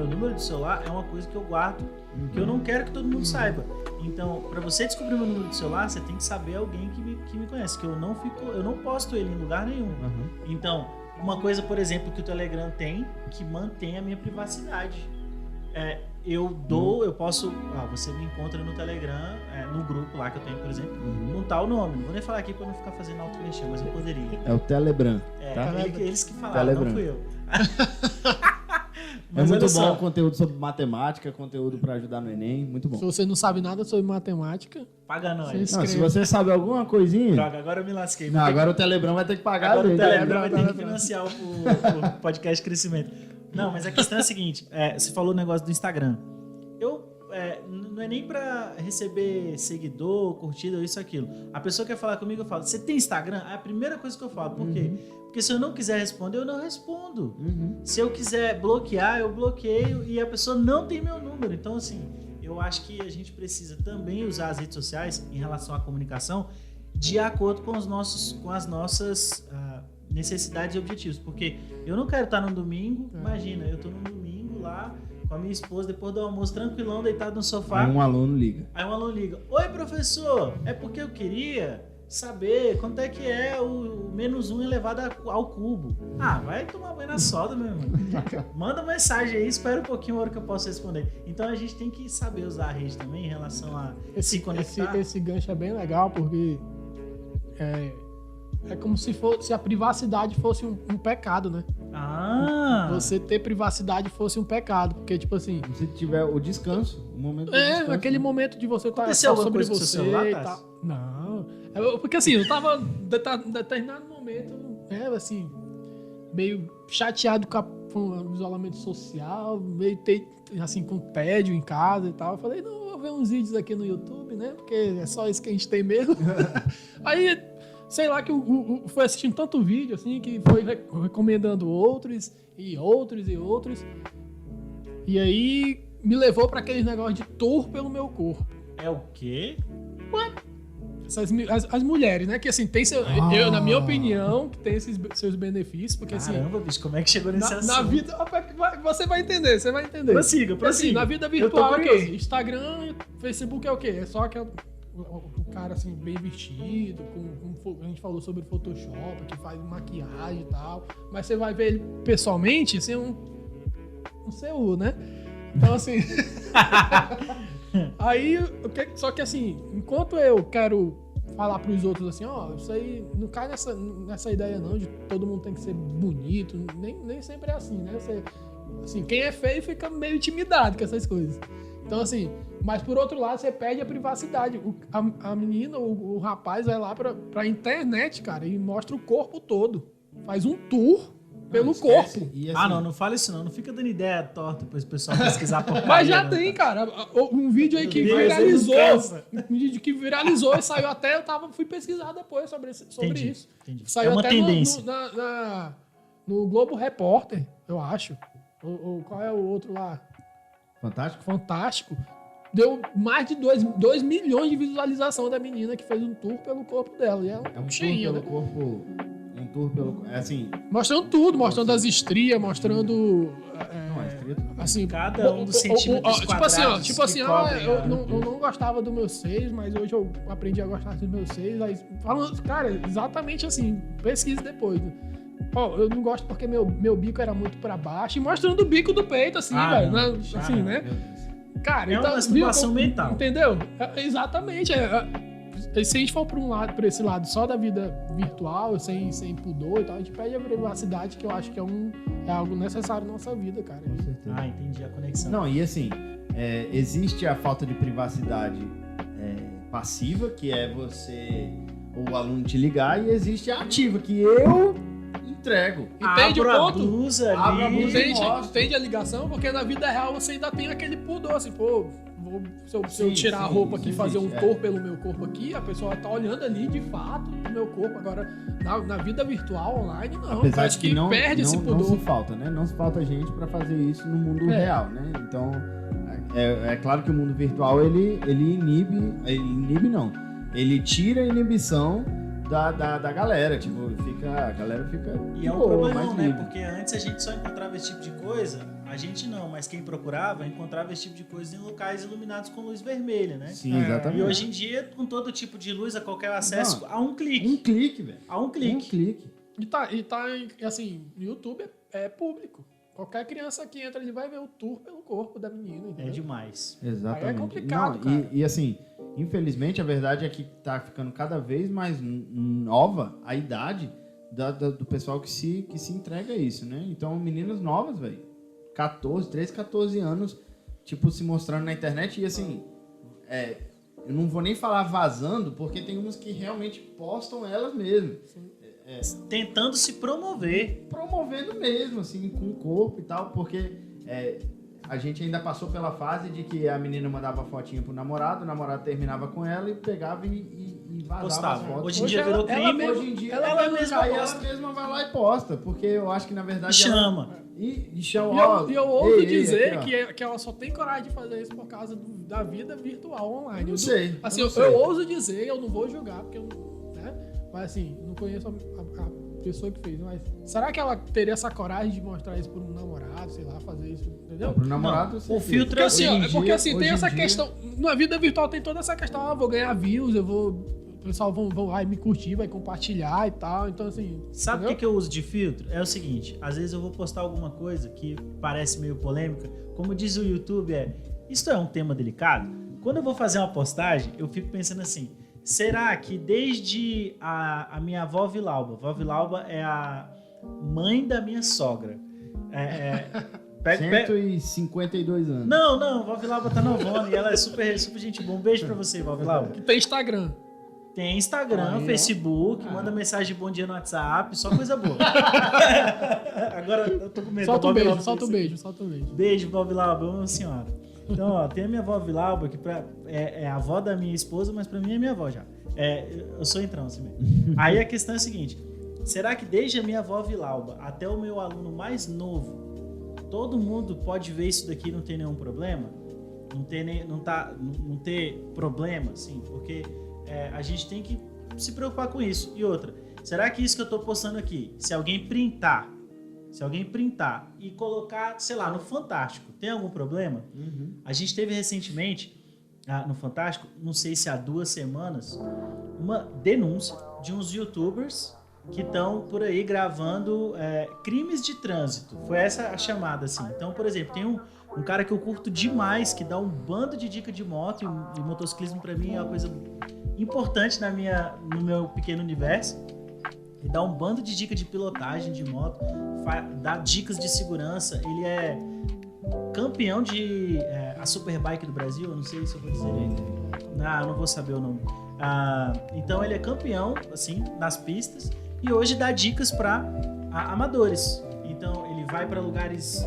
número de celular é uma coisa que eu guardo, que eu não quero que todo mundo saiba. Então, para você descobrir meu número de celular, você tem que saber alguém que me conhece, que eu não posto ele em lugar nenhum. Então, uma coisa, por exemplo, que o Telegram tem, que mantém a minha privacidade. Eu posso... você me encontra no Telegram, no grupo lá que eu tenho, por exemplo, com tal nome. Não vou nem falar aqui pra não ficar fazendo auto-mexer, mas eu poderia. É o Telegram, tá? Eles que falaram, Telegram. Não fui eu. Mas muito bom conteúdo sobre matemática, conteúdo pra ajudar no Enem, muito bom. Se você não sabe nada sobre matemática... Paga nós. Não, se você sabe alguma coisinha... Droga, agora eu me lasquei. Não, agora o Telegram vai ter que pagar. Agora o Telegram vai ter que financiar o podcast Crescimento. Não, mas a questão é a seguinte, você falou o negócio do Instagram. Não é nem pra receber seguidor, curtida, isso, aquilo. A pessoa quer falar comigo, eu falo, você tem Instagram? É a primeira coisa que eu falo. Por quê? Porque se eu não quiser responder, eu não respondo. Se eu quiser bloquear, eu bloqueio e a pessoa não tem meu número. Então, assim, eu acho que a gente precisa também usar as redes sociais em relação à comunicação de acordo com as nossas necessidades e objetivos. Porque eu não quero estar num domingo, imagina, eu tô num domingo lá com a minha esposa, depois do almoço, tranquilão, deitado no sofá. Aí um aluno liga. Oi, professor, é porque eu queria saber quanto é que é o -1 elevado ao cubo. Vai tomar banho na soda, meu irmão. Manda mensagem aí, espera um pouquinho a hora que eu posso responder. Então a gente tem que saber usar a rede também em relação a se conectar. Esse gancho é bem legal, porque é como se a privacidade fosse um pecado, né? Você ter privacidade fosse um pecado, porque tipo assim... Se tiver o descanso, o momento do descanso, aquele momento de você estar só sobre você celular, e tal. Não, porque assim, eu tava em determinado momento, assim, meio chateado com o isolamento social, meio assim, com tédio em casa e tal. Eu falei, não, vou ver uns vídeos aqui no YouTube, né? Porque é só isso que a gente tem mesmo. Aí... sei lá, que foi assistindo tanto vídeo, assim, que foi recomendando outros. E aí, me levou pra aqueles negócios de tour pelo meu corpo. É o quê? Ué? as mulheres, né? Que assim, tem na minha opinião, que tem esses seus benefícios, porque Caramba, assim... bicho, como é que chegou nesse assunto? Na vida... Você vai entender. Prossiga. Assim, na vida virtual é o quê? Instagram, Facebook é o quê? É só que o cara, assim, bem vestido, a gente falou sobre Photoshop, que faz maquiagem e tal, mas você vai ver ele pessoalmente, assim, um CU, né? Então, assim... Aí, só que assim, enquanto eu quero falar pros outros assim, ó, isso aí não cai nessa ideia não, de todo mundo tem que ser bonito, nem sempre é assim, né? Assim, quem é feio fica meio intimidado com essas coisas. Então, assim, mas por outro lado, você perde a privacidade. A menina, o rapaz vai lá pra internet, cara, e mostra o corpo todo. Faz um tour pelo corpo. Assim, não fala isso não fica dando ideia torta para o pessoal pesquisar por Mas já tem, cara, um vídeo aí que viralizou, e saiu até, fui pesquisar depois sobre isso. Entendi. Saiu uma até tendência. no Globo Repórter, eu acho. Ou qual é o outro lá? Fantástico. Deu mais de 2 milhões de visualização da menina que fez um tour pelo corpo dela. E é um cheinho, tour pelo corpo... Um tour pelo... assim... Mostrando tudo, mostrando as estrias, mostrando... assim, cada um dos centímetros quadrados. Tipo assim, eu não gostava dos meus seios, mas hoje eu aprendi a gostar dos meus seios. Aí, falando, cara, exatamente assim, pesquise depois. Eu não gosto porque meu bico era muito pra baixo. E mostrando o bico do peito, assim, velho. Assim, né? Cara, então, uma situação mental. Entendeu? Exatamente. Se a gente for por esse lado só da vida virtual, sem pudor e tal, a gente perde a privacidade, que eu acho que é algo necessário na nossa vida, cara. Com certeza. Entendi a conexão. Não, e assim, existe a falta de privacidade passiva, que é o aluno te ligar, e existe a ativa, que eu entrego. Entende o ponto? Abra a blusa entende a ligação? Porque na vida real você ainda tem aquele pudor, assim, se eu tirar a roupa aqui e fazer um tour pelo meu corpo aqui, a pessoa tá olhando ali de fato o meu corpo. Agora, na vida virtual, online, não. Apesar de que não, perde esse pudor. Não se falta, né? Não se falta gente pra fazer isso no mundo real, né? Então, é claro que o mundo virtual, ele tira a inibição da galera, tipo, a galera fica... E é um problema, né? Porque antes a gente só encontrava esse tipo de coisa, a gente não, mas quem procurava encontrava esse tipo de coisa em locais iluminados com luz vermelha, né? Sim, exatamente. E hoje em dia, com todo tipo de luz, a qualquer acesso, a um clique. Um clique, velho. A um clique. Um clique. E tá assim, no YouTube é público. Qualquer criança que entra, ele vai ver o tour pelo corpo da menina. Entendeu? É demais. Exatamente. Aí é complicado, cara. E assim, infelizmente, a verdade é que tá ficando cada vez mais nova a idade do pessoal que se entrega a isso, né? Então, meninas novas, velho, 13, 14 anos, tipo, se mostrando na internet. E assim, eu não vou nem falar vazando, porque tem umas que realmente postam elas mesmas. Tentando se promover. Promovendo mesmo, assim, com o corpo e tal, porque a gente ainda passou pela fase de que a menina mandava fotinha pro namorado, o namorado terminava com ela e pegava e vazava postava. As fotos. Hoje em dia virou crime. Hoje em dia ela mesma vai lá e posta, porque eu acho que na verdade... Chama. E chama. E eu ouso dizer aqui, que ela só tem coragem de fazer isso por causa da vida virtual online. Eu não sei. Assim, eu ouso dizer, eu não vou julgar, porque eu né? Mas assim, não conheço a pessoa que fez. Mas será que ela teria essa coragem de mostrar isso por um namorado, sei lá, fazer isso, entendeu? Pro namorado, o filtro é assim, porque assim, tem essa questão. Na vida virtual tem toda essa questão, vou ganhar views, o pessoal vai me curtir, vai compartilhar e tal. Então, assim. Sabe o que eu uso de filtro? É o seguinte: às vezes eu vou postar alguma coisa que parece meio polêmica. Como diz o YouTube, isso é um tema delicado. Quando eu vou fazer uma postagem, eu fico pensando assim: será que desde a minha avó Vilauba é a mãe da minha sogra. 152 anos. Não, vó Vilauba tá novona e ela é super, super gente boa. Um beijo pra você, vó Vilauba. Que tem Instagram. Tem Instagram, Facebook, manda mensagem de bom dia no WhatsApp, só coisa boa. Agora eu tô com medo. Solta um beijo. Beijo, vó Vilauba, amo a senhora. Então, ó, tem a minha avó Vilauba, que é a avó da minha esposa, mas pra mim é minha avó já. Eu sou entrão assim mesmo. Aí a questão é a seguinte: será que desde a minha avó Vilauba até o meu aluno mais novo, todo mundo pode ver isso daqui e não ter nenhum problema? Não ter problema, assim, porque a gente tem que se preocupar com isso. E outra, será que isso que eu tô postando aqui, se alguém printar e colocar, sei lá, no Fantástico, tem algum problema? A gente teve recentemente, no Fantástico, não sei se há 2 semanas, uma denúncia de uns youtubers que estão por aí gravando crimes de trânsito. Foi essa a chamada, assim. Então, por exemplo, tem um cara que eu curto demais, que dá um bando de dica de moto, e motociclismo pra mim é uma coisa importante no meu pequeno universo. Ele dá um bando de dicas de pilotagem de moto, dá dicas de segurança. Ele é campeão de a Superbike do Brasil, eu não sei se eu vou dizer ainda. Não vou saber o nome. Então ele é campeão, assim, nas pistas, e hoje dá dicas para amadores. Então ele vai para lugares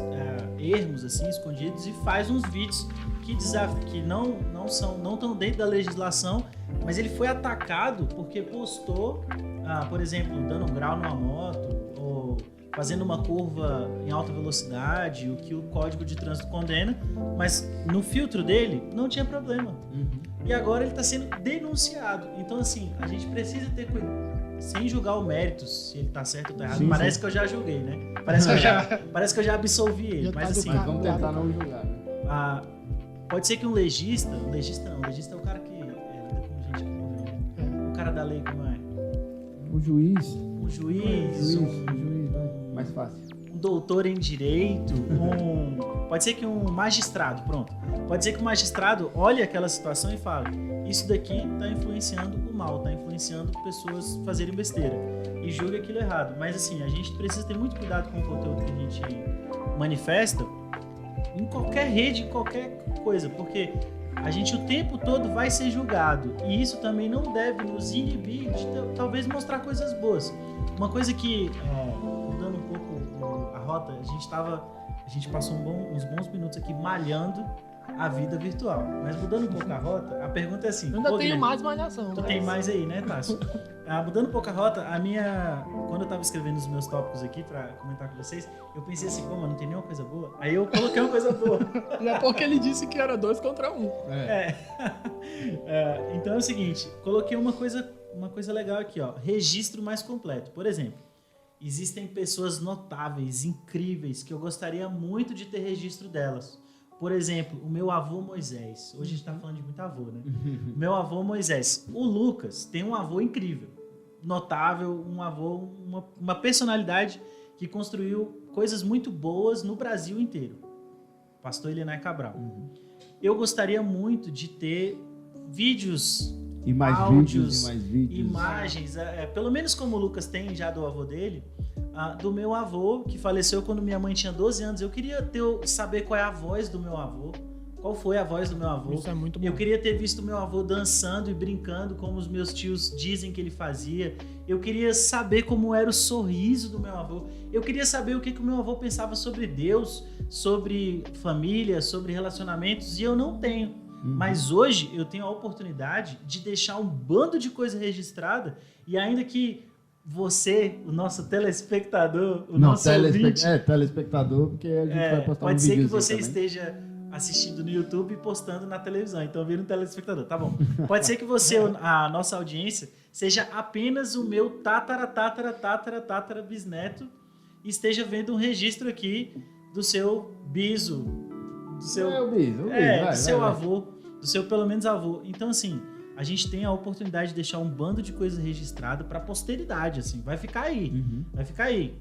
ermos, assim, escondidos, e faz uns vídeos que não estão dentro da legislação, mas ele foi atacado porque postou, por exemplo, dando um grau numa moto, ou fazendo uma curva em alta velocidade, o que o Código de Trânsito condena, mas no filtro dele não tinha problema. E agora ele está sendo denunciado. Então, assim, a gente precisa ter cuidado, sem julgar o mérito, se ele tá certo ou tá errado. Sim, parece que eu já julguei, né? Parece que eu já absolvi ele. Mas assim, vamos tentar não julgar. Pode ser que um legista é o cara que lida com gente que morreu. O cara da lei, como é? O juiz. Um juiz, mais fácil. Um doutor em direito, pode ser que um magistrado, pronto. Pode ser que o magistrado olhe aquela situação e fale: isso daqui tá influenciando o mal, tá influenciando pessoas fazerem besteira, e julgue aquilo errado. Mas assim, a gente precisa ter muito cuidado com o conteúdo que a gente manifesta em qualquer rede, em qualquer coisa, porque a gente o tempo todo vai ser julgado, e isso também não deve nos inibir de talvez mostrar coisas boas. Uma coisa que, mudando um pouco a rota, a gente passou uns bons minutos aqui malhando a vida virtual, mas mudando um pouco a rota, a pergunta é assim... Eu ainda tenho mais malhação. Tu tem mais aí, né, Tássio? Mudando um pouco a rota, quando eu tava escrevendo os meus tópicos aqui pra comentar com vocês, eu pensei assim, pô, mano, não tem nenhuma coisa boa? Aí eu coloquei uma coisa boa. É porque ele disse que era 2 contra 1. Então é o seguinte, coloquei uma coisa legal aqui, ó, registro mais completo. Por exemplo, existem pessoas notáveis, incríveis, que eu gostaria muito de ter registro delas. Por exemplo, o meu avô Moisés. Hoje a gente tá falando de muito avô, né? O meu avô Moisés. O Lucas tem um avô incrível, notável, um avô, uma personalidade que construiu coisas muito boas no Brasil inteiro. Pastor Elenay Cabral. Eu gostaria muito de ter vídeos, e mais áudios, vídeos, imagens, pelo menos como o Lucas tem já do avô dele, do meu avô, que faleceu quando minha mãe tinha 12 anos. Eu queria saber qual é a voz do meu avô, qual foi a voz do meu avô. Isso é muito bom. Eu queria ter visto o meu avô dançando e brincando como os meus tios dizem que ele fazia. Eu queria saber como era o sorriso do meu avô. Eu queria saber o que o meu avô pensava sobre Deus, sobre família, sobre relacionamentos, e eu não tenho. Mas hoje eu tenho a oportunidade de deixar um bando de coisa registrada, e ainda que você, o nosso telespectador, nosso ouvinte... telespectador, porque a gente vai postar um vídeo. Pode ser que você esteja assistindo no YouTube e postando na televisão, então vira um telespectador, tá bom. Pode ser que você, a nossa audiência, seja apenas o meu tatara bisneto, e esteja vendo um registro aqui do seu biso, do seu... do seu avô, do seu pelo menos avô. Então, assim... A gente tem a oportunidade de deixar um bando de coisa registrada para a posteridade, assim, vai ficar aí, vai ficar aí.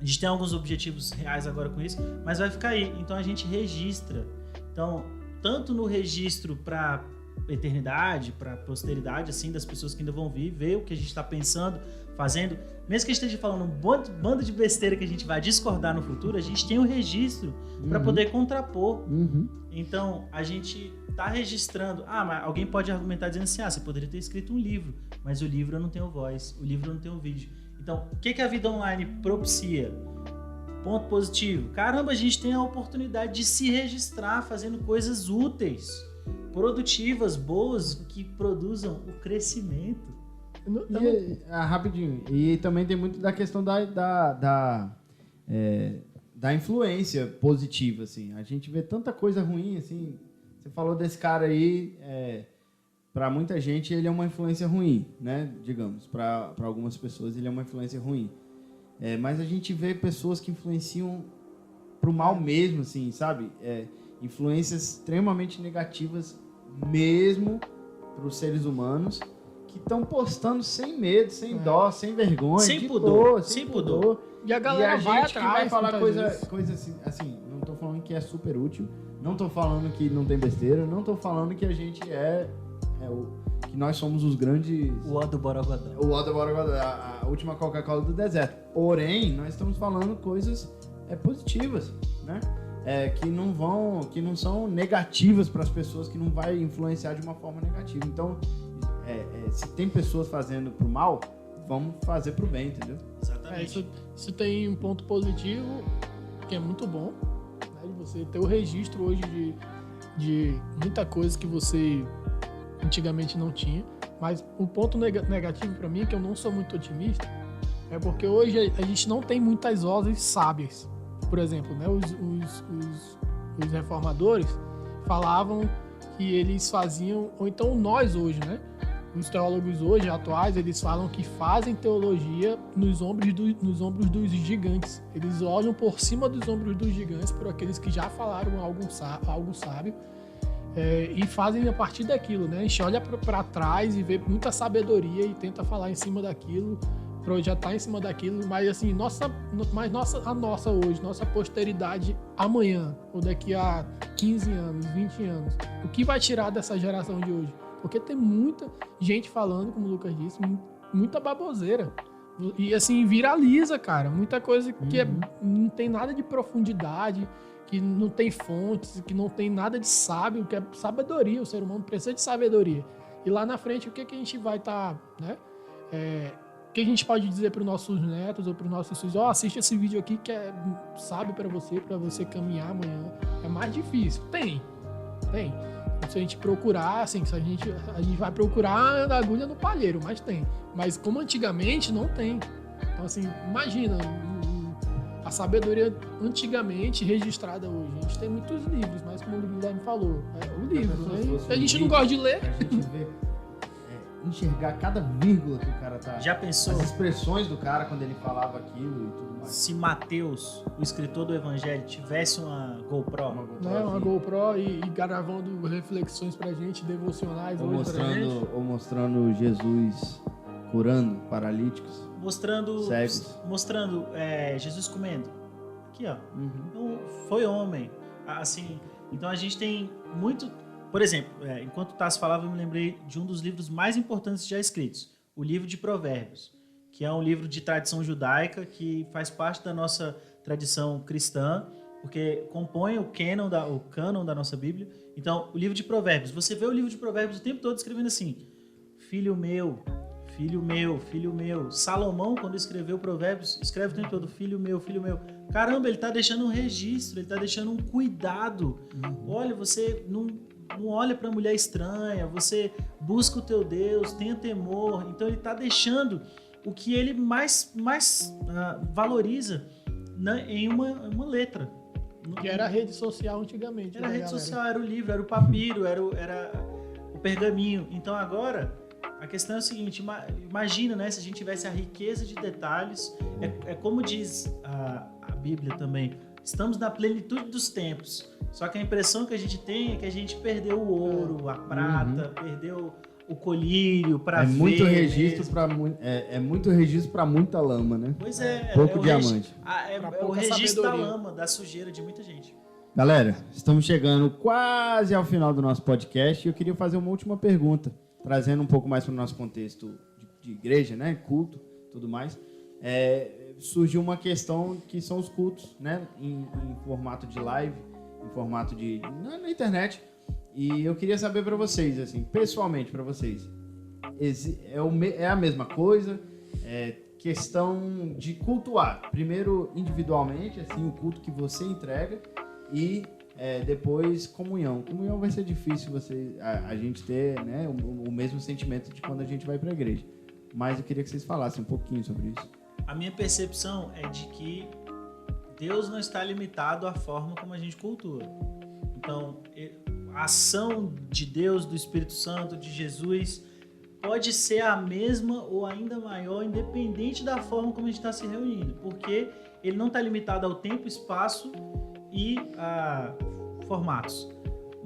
A gente tem alguns objetivos reais agora com isso, mas vai ficar aí. Então a gente registra. Então, tanto no registro para eternidade, para posteridade, assim, das pessoas que ainda vão vir, ver o que a gente está pensando, fazendo, mesmo que a gente esteja falando um bando de besteira que a gente vai discordar no futuro, a gente tem o registro para poder contrapor. Então, a gente tá registrando. Mas alguém pode argumentar dizendo assim, você poderia ter escrito um livro, mas o livro eu não tenho voz, o livro eu não tenho vídeo. Então, o que a vida online propicia? Ponto positivo. Caramba, a gente tem a oportunidade de se registrar fazendo coisas úteis, produtivas, boas, que produzam o crescimento. Rapidinho. E também tem muito da questão da influência positiva, assim. A gente vê tanta coisa ruim, assim. Você falou desse cara aí, para muita gente ele é uma influência ruim, né? Digamos, para algumas pessoas ele é uma influência ruim. Mas a gente vê pessoas que influenciam pro mal mesmo, assim, sabe? Influências extremamente negativas mesmo para os seres humanos, que estão postando sem medo, sem dó, sem vergonha, sem pudor. E a galera vai atrás, vai falar coisa assim, não tô falando que é super útil, não tô falando que não tem besteira, não tô falando que a gente que nós somos os grandes... O Ó do Borogodó. A última Coca-Cola do deserto. Porém, nós estamos falando coisas positivas, né? Que não são negativas para as pessoas, que não vai influenciar de uma forma negativa. Então, se tem pessoas fazendo pro mal, vamos fazer pro bem, entendeu? Exatamente. Isso tem um ponto positivo, que é muito bom, né, de você ter o registro hoje de muita coisa que você antigamente não tinha. Mas o ponto negativo para mim, que eu não sou muito otimista, é porque hoje a gente não tem muitas vozes sábias. Por exemplo, né, os reformadores falavam que eles faziam, ou então nós hoje, né? Os teólogos hoje, atuais, eles falam que fazem teologia nos ombros dos gigantes. Eles olham por cima dos ombros dos gigantes, por aqueles que já falaram algo sábio, e fazem a partir daquilo, né? A gente olha para trás e vê muita sabedoria e tenta falar em cima daquilo, projetar em cima daquilo, mas assim, a nossa hoje, nossa posteridade amanhã, ou daqui a 15 anos, 20 anos, o que vai tirar dessa geração de hoje? Porque tem muita gente falando, como o Lucas disse, muita baboseira. E assim, viraliza, cara. Muita coisa que não tem nada de profundidade, que não tem fontes, que não tem nada de sábio, que é sabedoria. O ser humano precisa de sabedoria. E lá na frente, o que a gente vai estar, né? O que a gente pode dizer para os nossos netos ou para os nossos filhos? Assiste esse vídeo aqui que é sábio para você caminhar amanhã. É mais difícil. Tem. Se a gente procurar, assim, a gente vai procurar a agulha no palheiro, mas tem. Mas como antigamente, não tem. Então, assim, imagina a sabedoria antigamente registrada hoje. A gente tem muitos livros, mas como o Guilherme falou, o livro, né? A gente não gosta de ler. A gente vê, enxergar cada vírgula que o cara tá... Já pensou? As expressões do cara quando ele falava aquilo e tudo mais. Se Mateus, o escritor do Evangelho, tivesse uma GoPro... Uma GoPro e gravando reflexões pra gente, devocionais hoje pra gente. Ou mostrando Jesus curando paralíticos. Cegos. Mostrando Jesus comendo. Aqui, ó. Então, foi homem. Assim, então a gente tem muito... Por exemplo, enquanto o Tassi falava, eu me lembrei de um dos livros mais importantes já escritos, o livro de Provérbios, que é um livro de tradição judaica que faz parte da nossa tradição cristã, porque compõe o cânon da nossa Bíblia. Então, o livro de Provérbios, você vê o livro de Provérbios o tempo todo escrevendo assim, filho meu, filho meu, filho meu. Salomão, quando escreveu Provérbios, escreve o tempo todo, filho meu, filho meu. Caramba, ele está deixando um registro, ele está deixando um cuidado. Olha, você não olha para a mulher estranha, você busca o teu Deus, tenha temor. Então ele está deixando o que ele mais valoriza, né, em uma letra. Que era a rede social antigamente. Era a rede social, era o livro, era o papiro, era o pergaminho. Então agora, a questão é o seguinte, imagina, né, se a gente tivesse a riqueza de detalhes, é como diz a Bíblia também, estamos na plenitude dos tempos. Só que a impressão que a gente tem é que a gente perdeu o ouro, a prata, perdeu o colírio para ver. Muito registro muito registro para muita lama, né? Pois é. Pouco diamante. É o registro da lama, da sujeira de muita gente. Galera, estamos chegando quase ao final do nosso podcast e eu queria fazer uma última pergunta, trazendo um pouco mais para o nosso contexto de igreja, né? Culto, tudo mais. Surgiu uma questão que são os cultos, né? Em formato de live, em formato na internet. E eu queria saber para vocês, assim, pessoalmente para vocês, é a mesma coisa? Questão de cultuar, primeiro individualmente, assim, o culto que você entrega e depois comunhão. Comunhão vai ser difícil a gente ter, né, o mesmo sentimento de quando a gente vai para a igreja. Mas eu queria que vocês falassem um pouquinho sobre isso. A minha percepção é de que Deus não está limitado à forma como a gente cultua. Então, a ação de Deus, do Espírito Santo, de Jesus, pode ser a mesma ou ainda maior, independente da forma como a gente está se reunindo, porque ele não está limitado ao tempo, espaço e a formatos.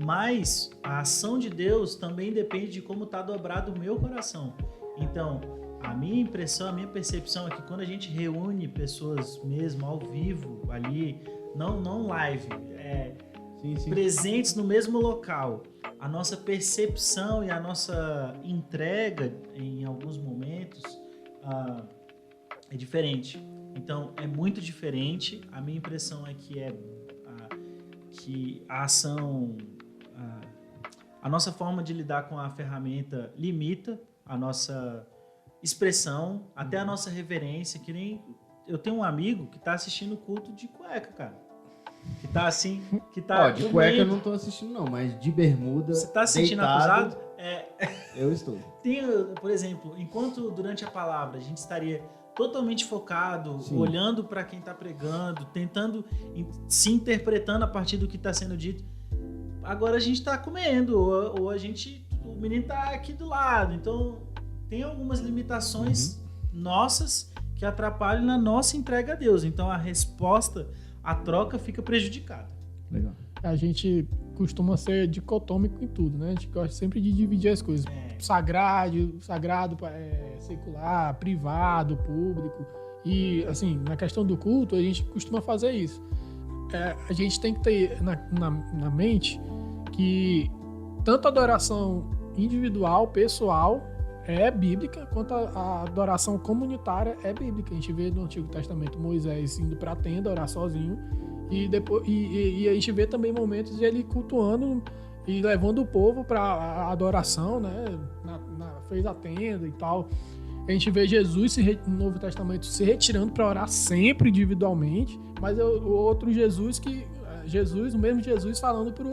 Mas a ação de Deus também depende de como está dobrado o meu coração. Então, a minha impressão, a minha percepção é que quando a gente reúne pessoas mesmo ao vivo ali, não live, sim. Presentes no mesmo local, a nossa percepção e a nossa entrega em alguns momentos é diferente. Então, é muito diferente. A minha impressão é que a ação, a nossa forma de lidar com a ferramenta limita a nossa expressão, até a nossa reverência, que nem... Eu tenho um amigo que tá assistindo o culto de cueca, cara. Que tá assim, que tá... de cueca eu não tô assistindo não, mas de bermuda, você tá se sentindo deitado, acusado? Eu estou. Tem, por exemplo, enquanto durante a palavra a gente estaria totalmente focado, sim, olhando para quem tá pregando, tentando se interpretando a partir do que tá sendo dito, agora a gente tá comendo, ou o menino tá aqui do lado, então tem algumas limitações nossas que atrapalham na nossa entrega a Deus, então a resposta, a troca fica prejudicada. Legal. A gente costuma ser dicotômico em tudo, né? A gente gosta sempre de dividir as coisas. Sagrado, secular, privado, público. E, assim, na questão do culto, a gente costuma fazer isso. A gente tem que ter na mente que tanto a adoração individual, pessoal, é bíblica, quanto a adoração comunitária é bíblica. A gente vê no Antigo Testamento Moisés indo para a tenda orar sozinho, e a gente vê também momentos de ele cultuando e levando o povo para a adoração, né? Fez a tenda e tal. A gente vê Jesus no Novo Testamento se retirando para orar sempre individualmente, mas o outro Jesus, o mesmo Jesus falando para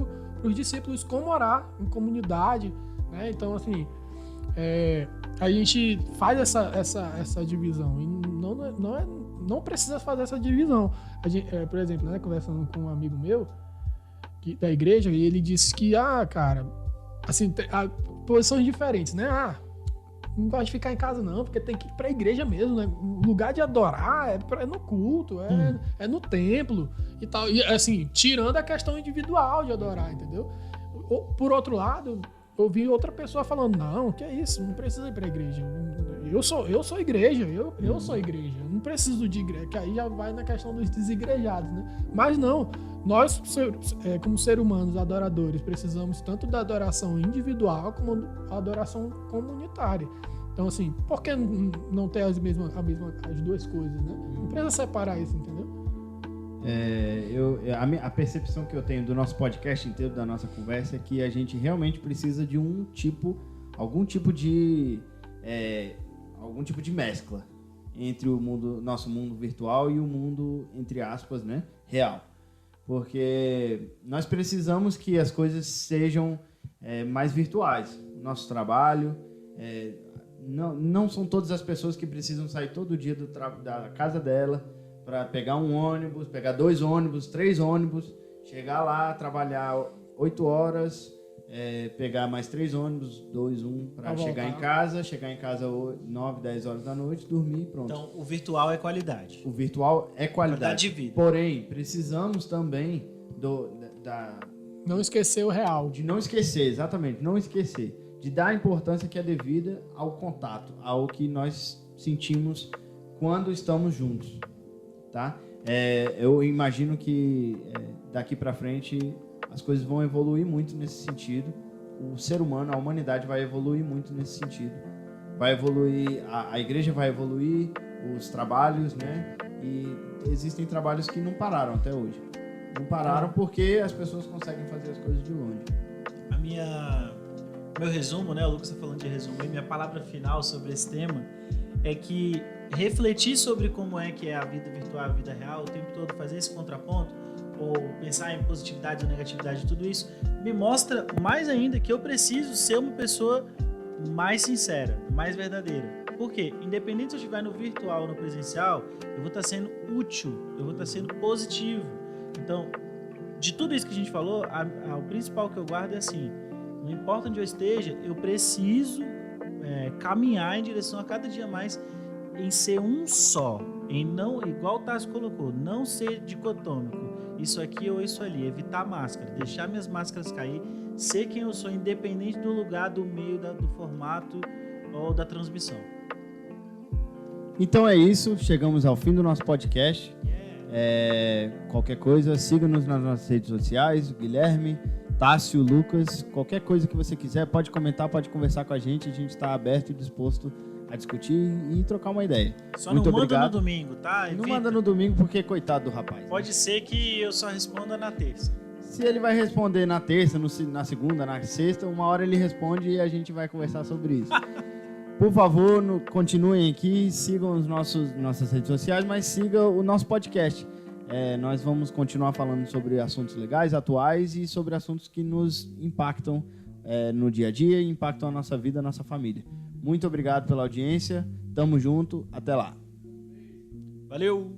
os discípulos como orar em comunidade, né? Então, assim, a gente faz essa divisão e não precisa fazer essa divisão. A gente, por exemplo, né, conversando com um amigo meu da igreja, e ele disse que, cara, assim, posições diferentes, né? Não gosto de ficar em casa não, porque tem que ir pra igreja mesmo, né? O lugar de adorar é no culto, é no templo e tal. E, assim, tirando a questão individual de adorar, entendeu? Por outro lado, eu vi outra pessoa falando, não, que é isso, não precisa ir pra igreja. Eu sou igreja, eu sou igreja, não preciso de igreja, que aí já vai na questão dos desigrejados, né? Mas não, nós, como seres humanos adoradores, precisamos tanto da adoração individual como da adoração comunitária. Então, assim, por que não ter as duas coisas, né? Não precisa separar isso, entendeu? A percepção que eu tenho do nosso podcast inteiro, da nossa conversa, é que a gente realmente precisa de algum tipo de mescla entre nosso mundo virtual e o mundo, entre aspas, né, real. Porque nós precisamos que as coisas sejam mais virtuais. Nosso trabalho, não são todas as pessoas que precisam sair todo dia da casa dela para pegar um ônibus, pegar 2 ônibus, 3 ônibus, chegar lá, trabalhar 8 horas, pegar mais 3 ônibus, 2, 1, para chegar em casa 9, 10 horas da noite, dormir, pronto. Então, o virtual é qualidade. O virtual é qualidade de vida. Porém, precisamos também não esquecer o real. De não esquecer, exatamente, não esquecer. De dar a importância que é devida ao contato, ao que nós sentimos quando estamos juntos, tá? Eu imagino que daqui para frente as coisas vão evoluir muito nesse sentido. O ser humano, a humanidade vai evoluir muito nesse sentido. Vai evoluir, a igreja vai evoluir, os trabalhos, né? E existem trabalhos que não pararam até hoje. Não pararam porque as pessoas conseguem fazer as coisas de longe. Meu resumo, né? O Lucas está falando de resumo. E minha palavra final sobre esse tema é que refletir sobre como é que é a vida virtual e a vida real, o tempo todo fazer esse contraponto, ou pensar em positividade ou negatividade de tudo isso, me mostra mais ainda que eu preciso ser uma pessoa mais sincera, mais verdadeira. Por quê? Independente se eu estiver no virtual ou no presencial, eu vou estar sendo útil, eu vou estar sendo positivo. Então, de tudo isso que a gente falou, o principal que eu guardo é assim, não importa onde eu esteja, eu preciso caminhar em direção a cada dia mais em ser um só, em não, igual o Tássio colocou, não ser dicotômico, isso aqui ou isso ali, evitar máscara, deixar minhas máscaras cair, ser quem eu sou, independente do lugar, do meio, do formato ou da transmissão. Então é isso, chegamos ao fim do nosso podcast. Qualquer coisa, siga-nos nas nossas redes sociais, o Guilherme, Tássio, Lucas, qualquer coisa que você quiser, pode comentar, pode conversar com a gente está aberto e disposto a discutir e trocar uma ideia. Só muito não manda no domingo, tá? Evita. Não manda no domingo porque coitado do rapaz. Pode ser que eu só responda na terça. Se ele vai responder na terça, na segunda, na sexta, uma hora ele responde e a gente vai conversar sobre isso. Por favor, continuem aqui, sigam nossas redes sociais, mas sigam o nosso podcast. Nós vamos continuar falando sobre assuntos legais, atuais e sobre assuntos que nos impactam no dia a dia e impactam a nossa vida, a nossa família. Muito obrigado pela audiência, tamo junto, até lá. Valeu!